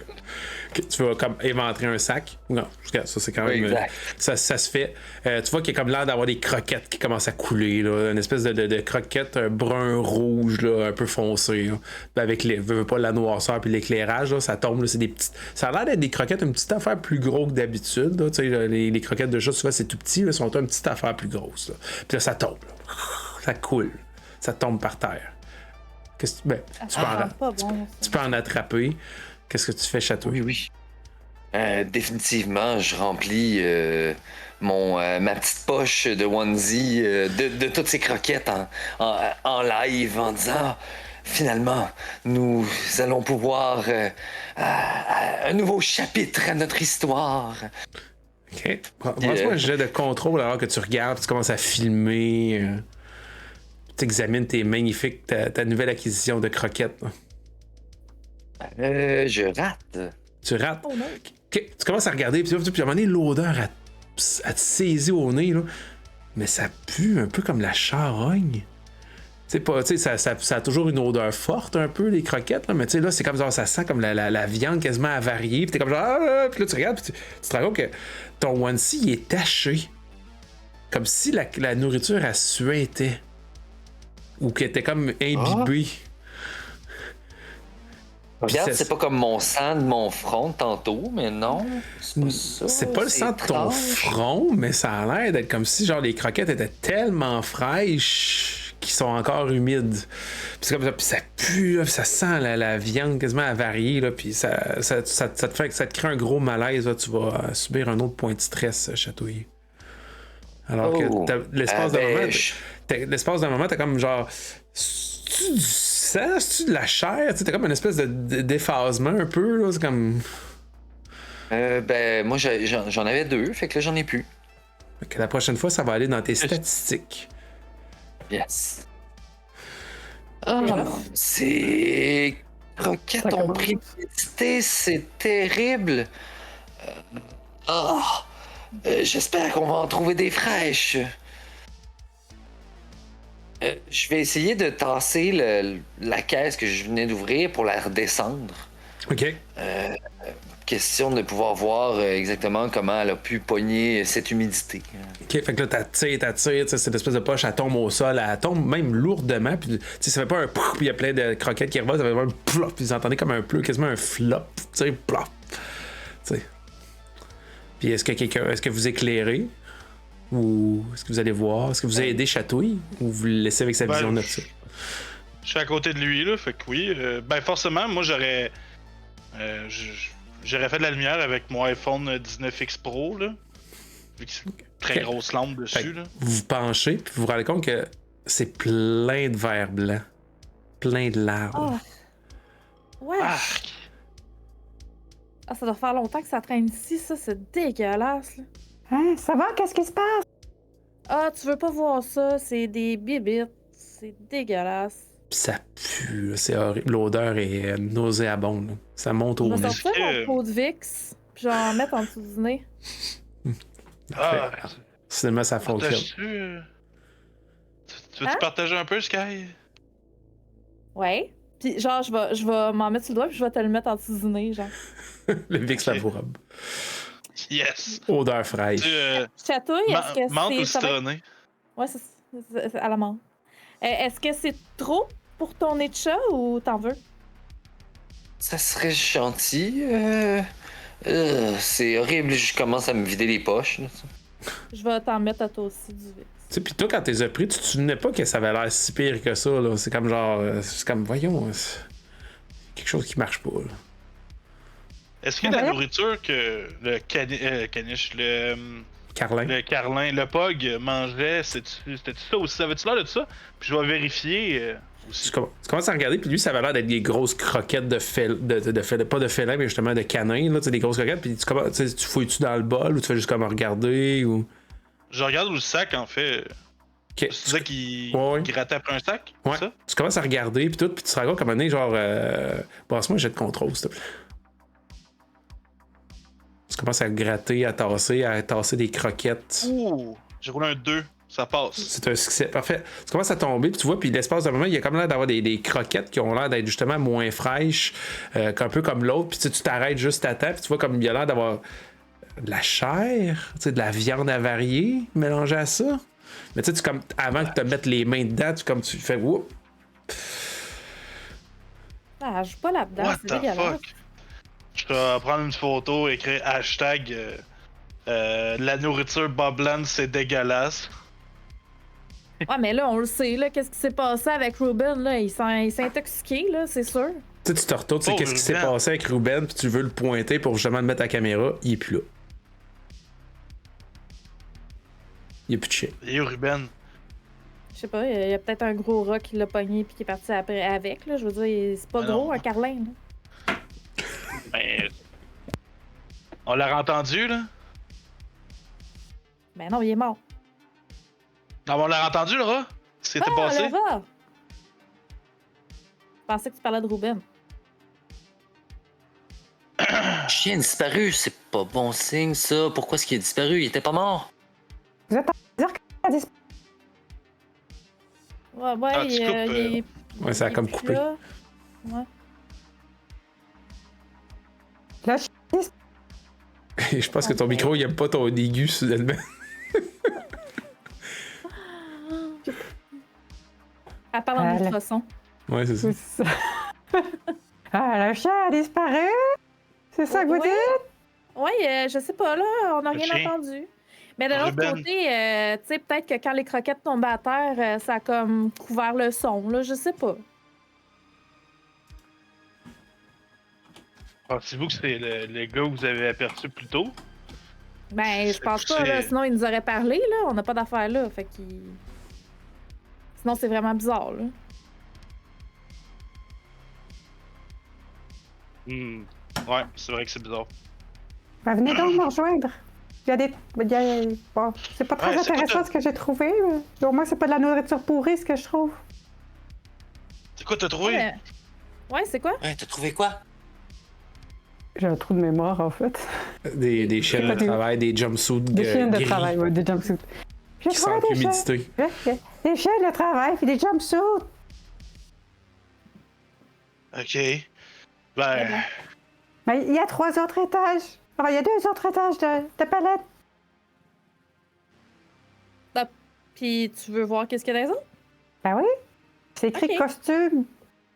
Ok, tu vas comme éventrer un sac? Non, regarde, ça c'est quand même. Exact. Ça se fait. Tu vois qu'il y a comme l'air d'avoir des croquettes qui commencent à couler. Là. Une espèce de croquettes brun-rouge, là, un peu foncé. Là. Avec pas la noirceur puis l'éclairage, là, ça tombe. Là, c'est des petites. Ça a l'air d'être des croquettes, une petite affaire plus gros que d'habitude. Là. Les croquettes de chat, souvent c'est tout petit, là, sont une petite affaire plus grosse. Là. Puis là, ça tombe. Là. Ça coule. Ça tombe par terre. Qu'est-ce que tu peux en attraper. Qu'est-ce que tu fais, Château? Oui. Définitivement, je remplis ma petite poche de onesie de toutes ces croquettes en live en disant finalement, nous allons pouvoir un nouveau chapitre à notre histoire. OK. Pense-moi un jet de contrôle alors que tu regardes, tu commences à filmer. Tu examines ta nouvelle acquisition de croquettes. Là. Je rate. Tu rates. Oh non. OK. Tu commences à regarder, puis à un moment donné, l'odeur, elle te saisit au nez, là. Mais ça pue un peu comme la charogne. Tu sais, ça a toujours une odeur forte, un peu, les croquettes, là. Mais tu sais, là, c'est comme genre, ça sent comme la viande quasiment avariée. Puis t'es comme genre, puis là, tu regardes, puis tu te rends compte que ton onesie, il est taché. Comme si la nourriture, elle suintait. Ou qu'elle était comme imbibée. Regarde, Puis c'est pas comme mon sang de mon front tantôt, mais non. C'est pas ça. C'est pas le sang de ton front, mais ça a l'air d'être comme si genre les croquettes étaient tellement fraîches qu'ils sont encore humides. Puis c'est comme ça, puis ça pue, là, puis ça sent la viande quasiment avariée, là, puis ça te crée un gros malaise, là, tu vas subir un autre point de stress, Chatouille. Alors que l'espace d'un moment, t'as comme genre... C'est-tu du sang? C'est-tu de la chair? T'as comme une espèce de déphasement un peu, là, c'est comme... Moi, j'en avais 2, fait que là, j'en ai plus. Fait que la prochaine fois, ça va aller dans tes statistiques. Yes. Ces croquettes ont pris publicité, c'est terrible. J'espère qu'on va en trouver des fraîches. Je vais essayer de tasser la caisse que je venais d'ouvrir pour la redescendre. OK. Question de pouvoir voir exactement comment elle a pu pogner cette humidité. OK, fait que là, t'attires, cette espèce de poche, elle tombe au sol, elle tombe même lourdement, puis ça fait pas un pouf, puis il y a plein de croquettes qui revolent, ça fait vraiment un plop, puis vous entendez comme un pleu, quasiment un flop, tu sais, plop. T'sais. Puis est-ce que vous éclairez? Ou est-ce que vous allez voir? Est-ce que vous allez aider Chatouille? Ou vous le laissez avec sa Ben, vision nocturne? Je suis à côté de lui, là, fait que oui. Ben forcément, moi j'aurais. J'aurais fait de la lumière avec mon iPhone 19X Pro, là. Vu que c'est une très Ok. grosse lampe Fait dessus, que là. vous vous penchez, puis vous vous rendez compte que c'est plein de verre blanc. Plein de larmes. Oh. Ouais. Ah! Ah, ça doit faire longtemps que ça traîne ici, ça, c'est dégueulasse, là. Hein, ça va? Qu'est-ce qui se passe? Ah, tu veux pas voir ça, c'est des bibites. C'est dégueulasse. Puis ça pue, là, c'est horrible. L'odeur est nauséabonde. Là. Ça monte Je au vais nez. sortir que- mon pot de Vicks, puis je vais en mettre en dessous du nez. Ah! Cinéma, ça fonctionne. Partages-tu, tu veux-tu Hein? partager un peu, Sky? Ouais. Puis genre, je vais m'en mettre sur le doigt, puis je vais te le mettre en dessous du nez, genre. Le Vicks Ok. Lavorobe. Yes! Odeur fraîche. Tu, Chatouille, est-ce que menthe ou c'est... ça va être- citronné? Ouais, c'est à la menthe. Est-ce que c'est trop pour ton nez de chat ou t'en veux? Ça serait gentil. C'est horrible, je commence à me vider les poches. Là. Je vais t'en mettre à toi aussi du Vicks. Tu sais, pis toi, quand t'es pris, tu te souvenais pas que ça avait l'air si pire que ça, là. C'est comme genre. C'est comme, voyons, c'est quelque chose qui marche pas, là. Est-ce que la nourriture que le caniche, Carlin. le carlin, le pog mangeait, c'était ça aussi? Savais-tu l'air de ça? Puis je vais vérifier aussi. Tu commences à regarder, puis lui, ça avait l'air d'être des grosses croquettes de félin, pas de félin, mais justement de canin, là, tu sais, des grosses croquettes, puis tu fouilles-tu dans le bol, ou tu fais juste comme regarder, ou. Je regarde où le sac, en fait. Ok. C'est ça qui Ouais. grattait après un sac? c'est Ouais. ça? Tu commences à regarder, puis tout, puis tu te rends compte comme un donné, genre. Passe-moi un jet de contrôle, s'il te plaît. Tu commences à gratter, à tasser des croquettes. Ouh! J'ai roulé un 2. Ça passe. C'est un succès. Parfait. Tu commences à tomber, puis tu vois, puis l'espace d'un moment, il y a comme l'air d'avoir des croquettes qui ont l'air d'être justement moins fraîches, un peu comme l'autre, puis tu t'arrêtes juste à temps, puis tu vois comme il y a l'air d'avoir de la chair, tu sais, de la viande avariée mélangée à ça. Mais tu sais, comme avant que tu te mettes les mains dedans, tu fais whoop. Ah, je joue pas là-dedans, What c'est the dégueulasse. fuck? Je vais prendre une photo, écrire hashtag la nourriture Bobland, c'est dégueulasse. Ouais, mais là, on le sait, là, qu'est-ce qui s'est passé avec Ruben, là? Il s'est intoxiqué, là, c'est sûr. Tu sais, tu te retournes, tu sais, Oh, qu'est-ce qui s'est Ruben. passé avec Ruben, puis tu veux le pointer pour justement le mettre à la caméra, il est plus là. Il n'y a plus de chien. Et Ruben. Je sais pas, il y a peut-être un gros rat qui l'a pogné puis qui est parti après avec, là. Je veux dire, c'est pas Ah gros, non. un carlin, là. Ben, on l'a entendu, là? Ben non, il est mort. Non, mais on l'a entendu, le rat? Ce qui s'était Ah, passé? le rat! Je pensais que tu parlais de Ruben. Chien disparu, c'est pas bon signe ça. Pourquoi est-ce qu'il est disparu? Il était pas mort. Vous êtes en train de dire qu'il a disparu? Ouais, Ah, tu il, coupes, il est- Ouais, ça a il est comme plus coupé. là. Ouais. Le chien disparu. Je pense que ton micro, il aime pas ton aigu, soudainement. Elle parle en Elle- ultrason. Ouais, c'est ça. C'est ça. Ah, le chien a disparu? C'est ça que vous Ouais. dites? Oui, je sais pas, là, on n'a Le rien chien. entendu. Mais de l'autre Ruben. côté, tu sais, peut-être que quand les croquettes tombaient à terre, ça a comme couvert le son, là, je sais pas. Pensez-vous que c'est le gars que vous avez aperçu plus tôt? Ben, je pense pas, C'est- là, sinon il nous aurait parlé, là, on n'a pas d'affaire là, fait qu'il... Sinon, c'est vraiment bizarre, là. Ouais, c'est vrai que c'est bizarre. Ben, venez donc me rejoindre. Il y a des. Bon, c'est pas très Ouais, c'est intéressant pas ce que j'ai trouvé. Mais au moins, c'est pas de la nourriture pourrie ce que je trouve. C'est quoi t'as trouvé? Ouais, c'est quoi? Ouais, t'as trouvé quoi? J'ai un trou de mémoire, en fait. Des chaînes de Des- travail, des jumpsuits Des chiens de gris travail, ouais, des jumpsuits. J'ai qui trouvé sentent des chiens. l'humidité. Des chiens de travail puis des jumpsuits. Ok. Ben, Mais il y a 3 autres étages. Alors, il y a 2 autres étages de palettes. Puis tu veux voir qu'est-ce qu'il y a dans les autres? Ben oui. C'est écrit Ok. costume.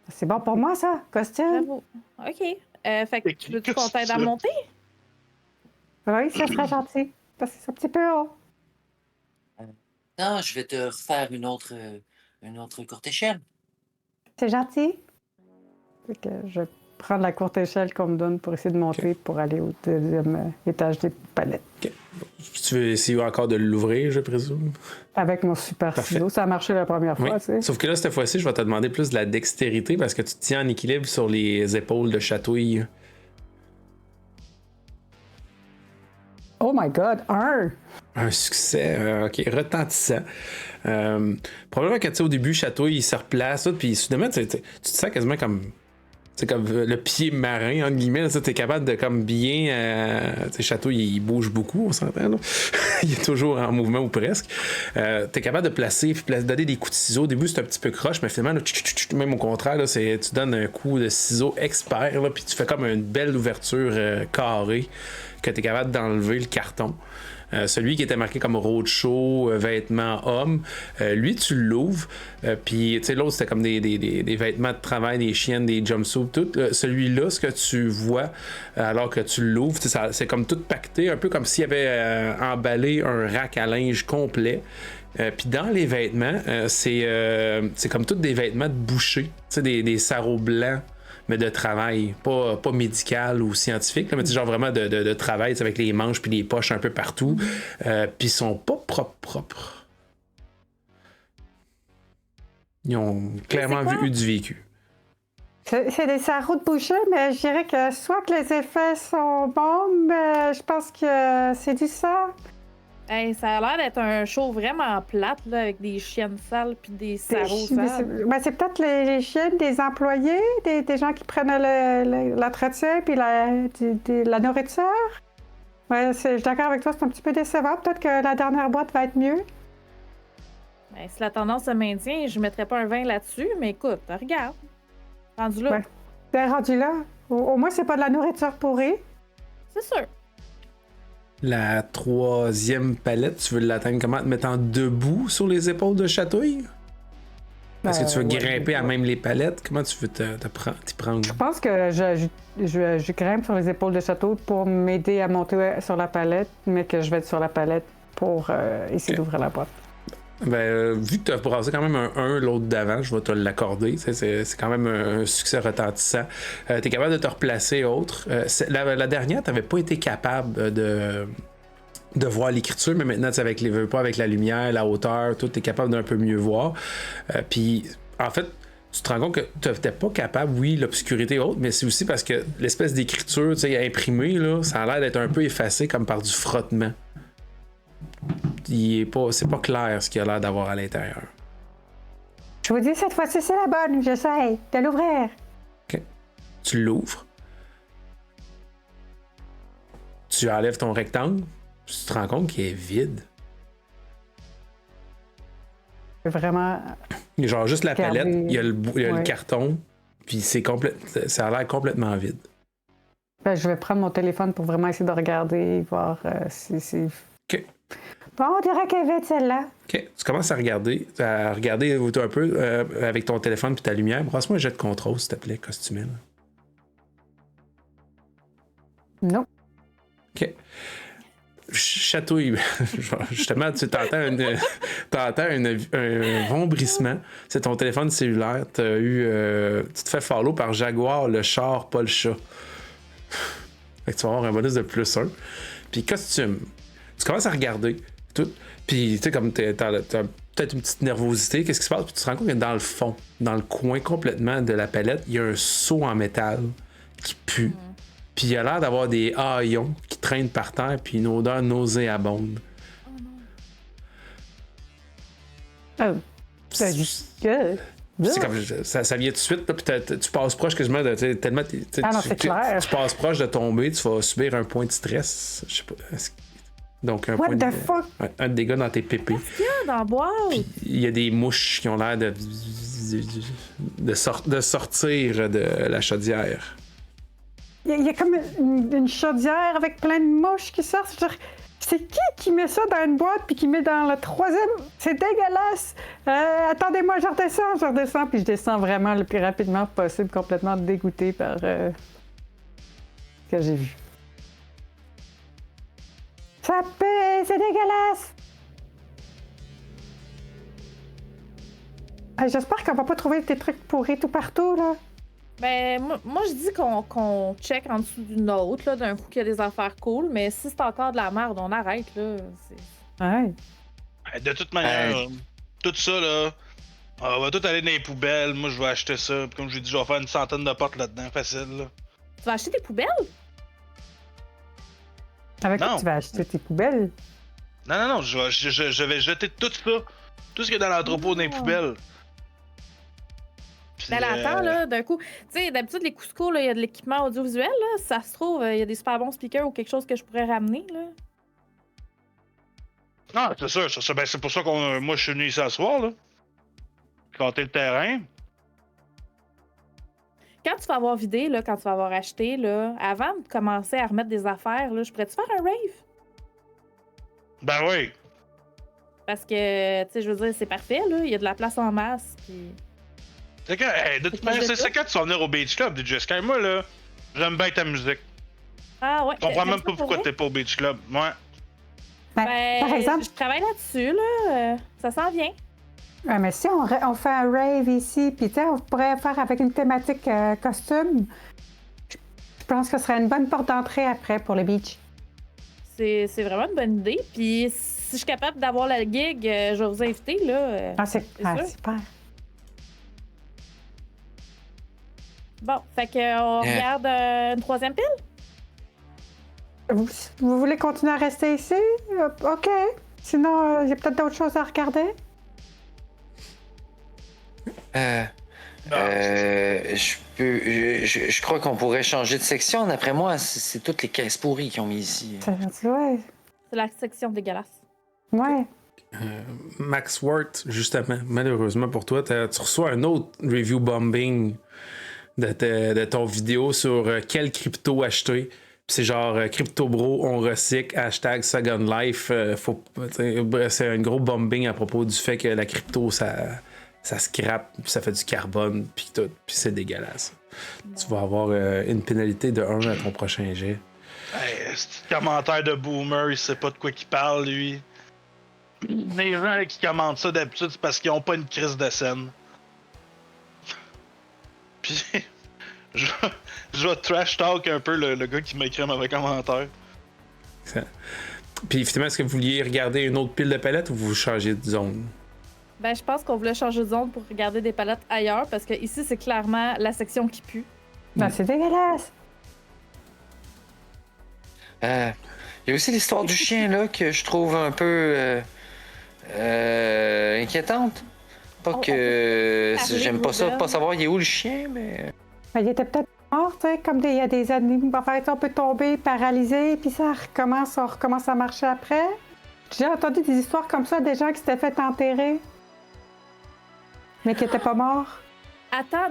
C'est bon pour moi, ça. Costume. J'avoue. OK. Fait que C'est tu veux-tu qu'on t'aide à ça. monter? Oui, ça serait gentil. Parce que c'est un petit peu haut. maintenant, je vais te refaire une autre courte échelle. C'est gentil. Fait que je prends la courte échelle qu'on me donne pour essayer de monter pour aller au deuxième étage des palettes. Ok. Si tu veux essayer encore de l'ouvrir, je présume. Avec mon super Parfait. stylo. Ça a marché la première Oui. fois, tu sais. Sauf que là, cette fois-ci, je vais te demander plus de la dextérité parce que tu te tiens en équilibre sur les épaules de Chatouille. Oh my God, Un succès, ok, retentissant. Probablement que tu sais, au début, Chatouille, il se replace, tout, puis soudainement, tu te sens quasiment comme. C'est comme le pied marin, entre guillemets. Tu es capable de comme bien. Tu sais, Chatouille, il bouge beaucoup, on s'entend. Là. Il est toujours en mouvement ou presque. Tu es capable de placer, donner des coups de ciseaux. Au début, c'est un petit peu croche, mais finalement, là, même au contraire, là, tu donnes un coup de ciseau expert, là, puis tu fais comme une belle ouverture carrée que tu es capable d'enlever le carton. Celui qui était marqué comme Roadshow, vêtements hommes, lui, tu l'ouvres. Puis, tu sais, l'autre, c'était comme des vêtements de travail, des chiennes, des jumpsuits, tout. Celui-là, ce que tu vois alors que tu l'ouvres, c'est comme tout pacté, un peu comme s'il y avait emballé un rack à linge complet. Puis dans les vêtements, c'est comme tous des vêtements de boucher, tu sais, des sarraux blancs, mais de travail, pas médical ou scientifique, là, mais genre vraiment de travail, avec les manches puis les poches un peu partout. Puis ils sont pas propres. Ils ont clairement eu du vécu. C'est des sarraux de boucher, mais je dirais que soit que les effets sont bons, mais je pense que c'est du sang. Hey, ça a l'air d'être un show vraiment plate, là, avec des chiennes sales puis des sarraux sales. C'est peut-être les chiennes des employés, des gens qui prennent l'entretien puis la nourriture. Ouais, je suis d'accord avec toi, c'est un petit peu décevant. Peut-être que la dernière boîte va être mieux. Ben, si la tendance se maintient, je mettrais pas un 20 là-dessus, mais écoute, regarde. Rendu là. Ouais. T'es rendu là. Au moins, c'est pas de la nourriture pourrie. C'est sûr. La troisième palette, tu veux l'atteindre comment? Te mettant debout sur les épaules de Chatouille? Est-ce que tu veux grimper à même les palettes? Comment tu veux t'y prendre? Je pense que je grimpe sur les épaules de Château pour m'aider à monter sur la palette, mais que je vais être sur la palette pour essayer d'ouvrir la boîte. Ben, vu que tu as brassé quand même un 1 l'autre d'avant, je vais te l'accorder. C'est quand même un succès retentissant. Tu es capable de te replacer autre. La dernière, tu n'avais pas été capable de voir l'écriture, mais maintenant, avec la lumière, la hauteur, tout, tu es capable d'un peu mieux voir. Puis, en fait, tu te rends compte que tu n'étais pas capable, oui, l'obscurité haute, mais c'est aussi parce que l'espèce d'écriture imprimée, là, ça a l'air d'être un peu effacé comme par du frottement. C'est pas clair ce qu'il y a l'air d'avoir à l'intérieur. Je vous dis, cette fois-ci, c'est la bonne. J'essaie de l'ouvrir. OK. Tu l'ouvres. Tu enlèves ton rectangle. Tu te rends compte qu'il est vide. Vraiment. Il y a genre juste la palette, il y a le Ouais. carton, puis ça a l'air complètement vide. Ben, je vais prendre mon téléphone pour vraiment essayer de regarder, voir si c'est... OK. Bon, on dirait qu'elle est vide, celle-là. OK. Tu commences à regarder un peu avec ton téléphone puis ta lumière. Brasse-moi un jet de contrôle, s'il te plaît, costumel. Non. OK. Chatouille. Justement, tu t'entends un vombrissement. C'est ton téléphone cellulaire. Tu te fais follow par Jaguar, le char, pas le chat. Fait que tu vas avoir un bonus de +1. Puis costume. Tu commences à regarder tout. Puis tu sais, comme t'as peut-être une petite nervosité. Qu'est-ce qui se passe? Puis tu te rends compte que dans le fond, dans le coin complètement de la palette, il y a un seau en métal qui pue. Puis il a l'air d'avoir des haillons qui traînent par terre, puis une odeur nauséabonde. Oh. C'est comme, ça vient tout de suite, là, puis tu passes proche quasiment de. Tellement. C'est clair. Tu passes proche de tomber, tu vas subir un point de stress. Je sais pas. Donc, un What point the fuck? un dégât dans tes pépés. Qu'est-ce qu'il y a dans la boîte? Puis il y a des mouches qui ont l'air de sortir de la chaudière. Il y a comme une chaudière avec plein de mouches qui sortent. C'est qui met ça dans une boîte puis qui met dans le troisième? C'est dégueulasse! Attendez-moi, je redescends, puis je descends vraiment le plus rapidement possible, complètement dégoûté par ce que j'ai vu. Ça pue, c'est dégueulasse! J'espère qu'on va pas trouver des trucs pourris tout partout, là. Ben, moi je dis qu'on check en dessous d'une autre, là, d'un coup qu'il y a des affaires cool, mais si c'est encore de la merde, on arrête, là. Ouais. De toute manière, tout ça, là, on va tout aller dans les poubelles. Moi, je vais acheter ça. Puis comme je l'ai dit, je vais faire une centaine de portes là-dedans, facile, là. Tu vas acheter des poubelles? Avec Non. quoi tu vas acheter tes poubelles? Non, je vais jeter tout ça. Tout ce qu'il y a dans l'entrepôt dans les poubelles. Puis, Ben là, attends, là, d'un coup. Tu sais, d'habitude, les Cusco, là, il y a de l'équipement audiovisuel, là. Si ça se trouve, il y a des super bons speakers ou quelque chose que je pourrais ramener, là. Non, c'est sûr. Ben, c'est pour ça que moi, je suis venu ici ce soir, là. Compter le terrain. Quand tu vas avoir vidé, là, quand tu vas avoir acheté, là, avant de commencer à remettre des affaires, là, je pourrais-tu faire un rave? Ben oui. Parce que, tu sais, je veux dire, c'est parfait, là. Il y a de la place en masse, puis... C'est quand, de toute manière, c'est quand tu vas venir au Beach Club, DJ Sky. Moi, là, j'aime bien ta musique. Ah ouais. Je comprends même t'aimes pas ça pourquoi pour vrai? t'es pas au Beach Club. Ouais. Ben, par exemple, je travaille là-dessus, là. Ça s'en vient. ouais, mais si on fait un rave ici, puis tu sais, on pourrait faire avec une thématique costume, je pense que ce serait une bonne porte d'entrée après pour le beach. C'est vraiment une bonne idée. Puis si je suis capable d'avoir la gig, je vais vous inviter, là. Ah, c'est sûr. super. Bon, fait qu'on regarde une troisième pile? Vous voulez continuer à rester ici? OK. Sinon, il y a peut-être d'autres choses à regarder. Je crois qu'on pourrait changer de section. D'après moi, c'est toutes les caisses pourries qu'ils ont mis ici. Ouais. C'est la section dégueulasse. Ouais. Max Worth, justement, malheureusement pour toi, tu reçois un autre review bombing de ton vidéo sur quel crypto acheter. Puis c'est genre Crypto Bro, on recycle, hashtag Second Life. C'est un gros bombing à propos du fait que la crypto, ça scrape, puis ça fait du carbone, puis tout, puis c'est dégueulasse. Non. Tu vas avoir une pénalité de 1 à ton prochain jet. Hey, ce commentaire de boomer, il sait pas de quoi qu'il parle, lui. Les gens qui commentent ça d'habitude, c'est parce qu'ils ont pas une crise de scène. Puis, je vais trash talk un peu le gars qui m'a écrit un mauvais commentaire. Ça. Puis, finalement, est-ce que vous vouliez regarder une autre pile de palettes ou vous changez de zone? Ben, je pense qu'on voulait changer de zone pour regarder des palettes ailleurs, parce que ici, c'est clairement la section qui pue. Ben, c'est dégueulasse. Il y a aussi l'histoire du chien, là, que je trouve un peu inquiétante. Pas que j'aime pas ça, pas savoir il est où le chien, mais... Ben, il était peut-être mort, tu sais, comme il y a des animaux. En fait, on peut tomber paralysé, puis ça recommence, on recommence à marcher après. J'ai entendu des histoires comme ça, des gens qui s'étaient fait enterrer, mais qui étaient pas morts. Attends,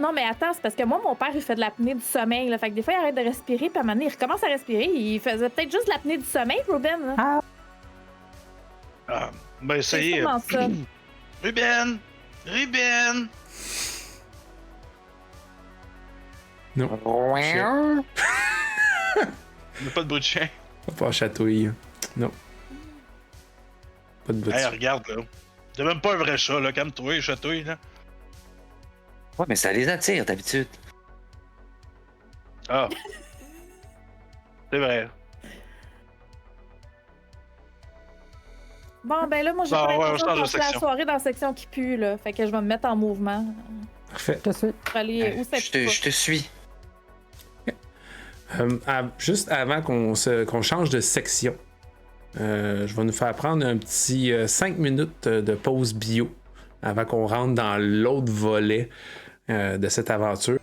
c'est parce que moi, mon père, il fait de l'apnée du sommeil, là. Fait que des fois, il arrête de respirer, puis à un moment donné, il recommence à respirer. Il faisait peut-être juste de l'apnée du sommeil, Ruben, là. Ah, ben, essayez. C'est sûrement ça. Ruben! Non. Ouais. Il n'y a pas de bruit de chien. Pas chatouille. Non. Pas de bruit de Hey, chien. regarde, là. C'est même pas un vrai chat, là. Calme-toi, il chatouille, là. Ouais, mais ça les attire d'habitude. Ah. C'est vrai. Bon, ben là, moi, j'ai Bon, pas ouais, l'impression on change de de passer la section. soirée dans la section qui pue, là. Fait que je vais me mettre en mouvement Parfait. Je suis. pour aller où ça Je pue pas. te suis. Juste avant qu'on change de section, je vais nous faire prendre un petit 5 minutes de pause bio avant qu'on rentre dans l'autre volet de cette aventure.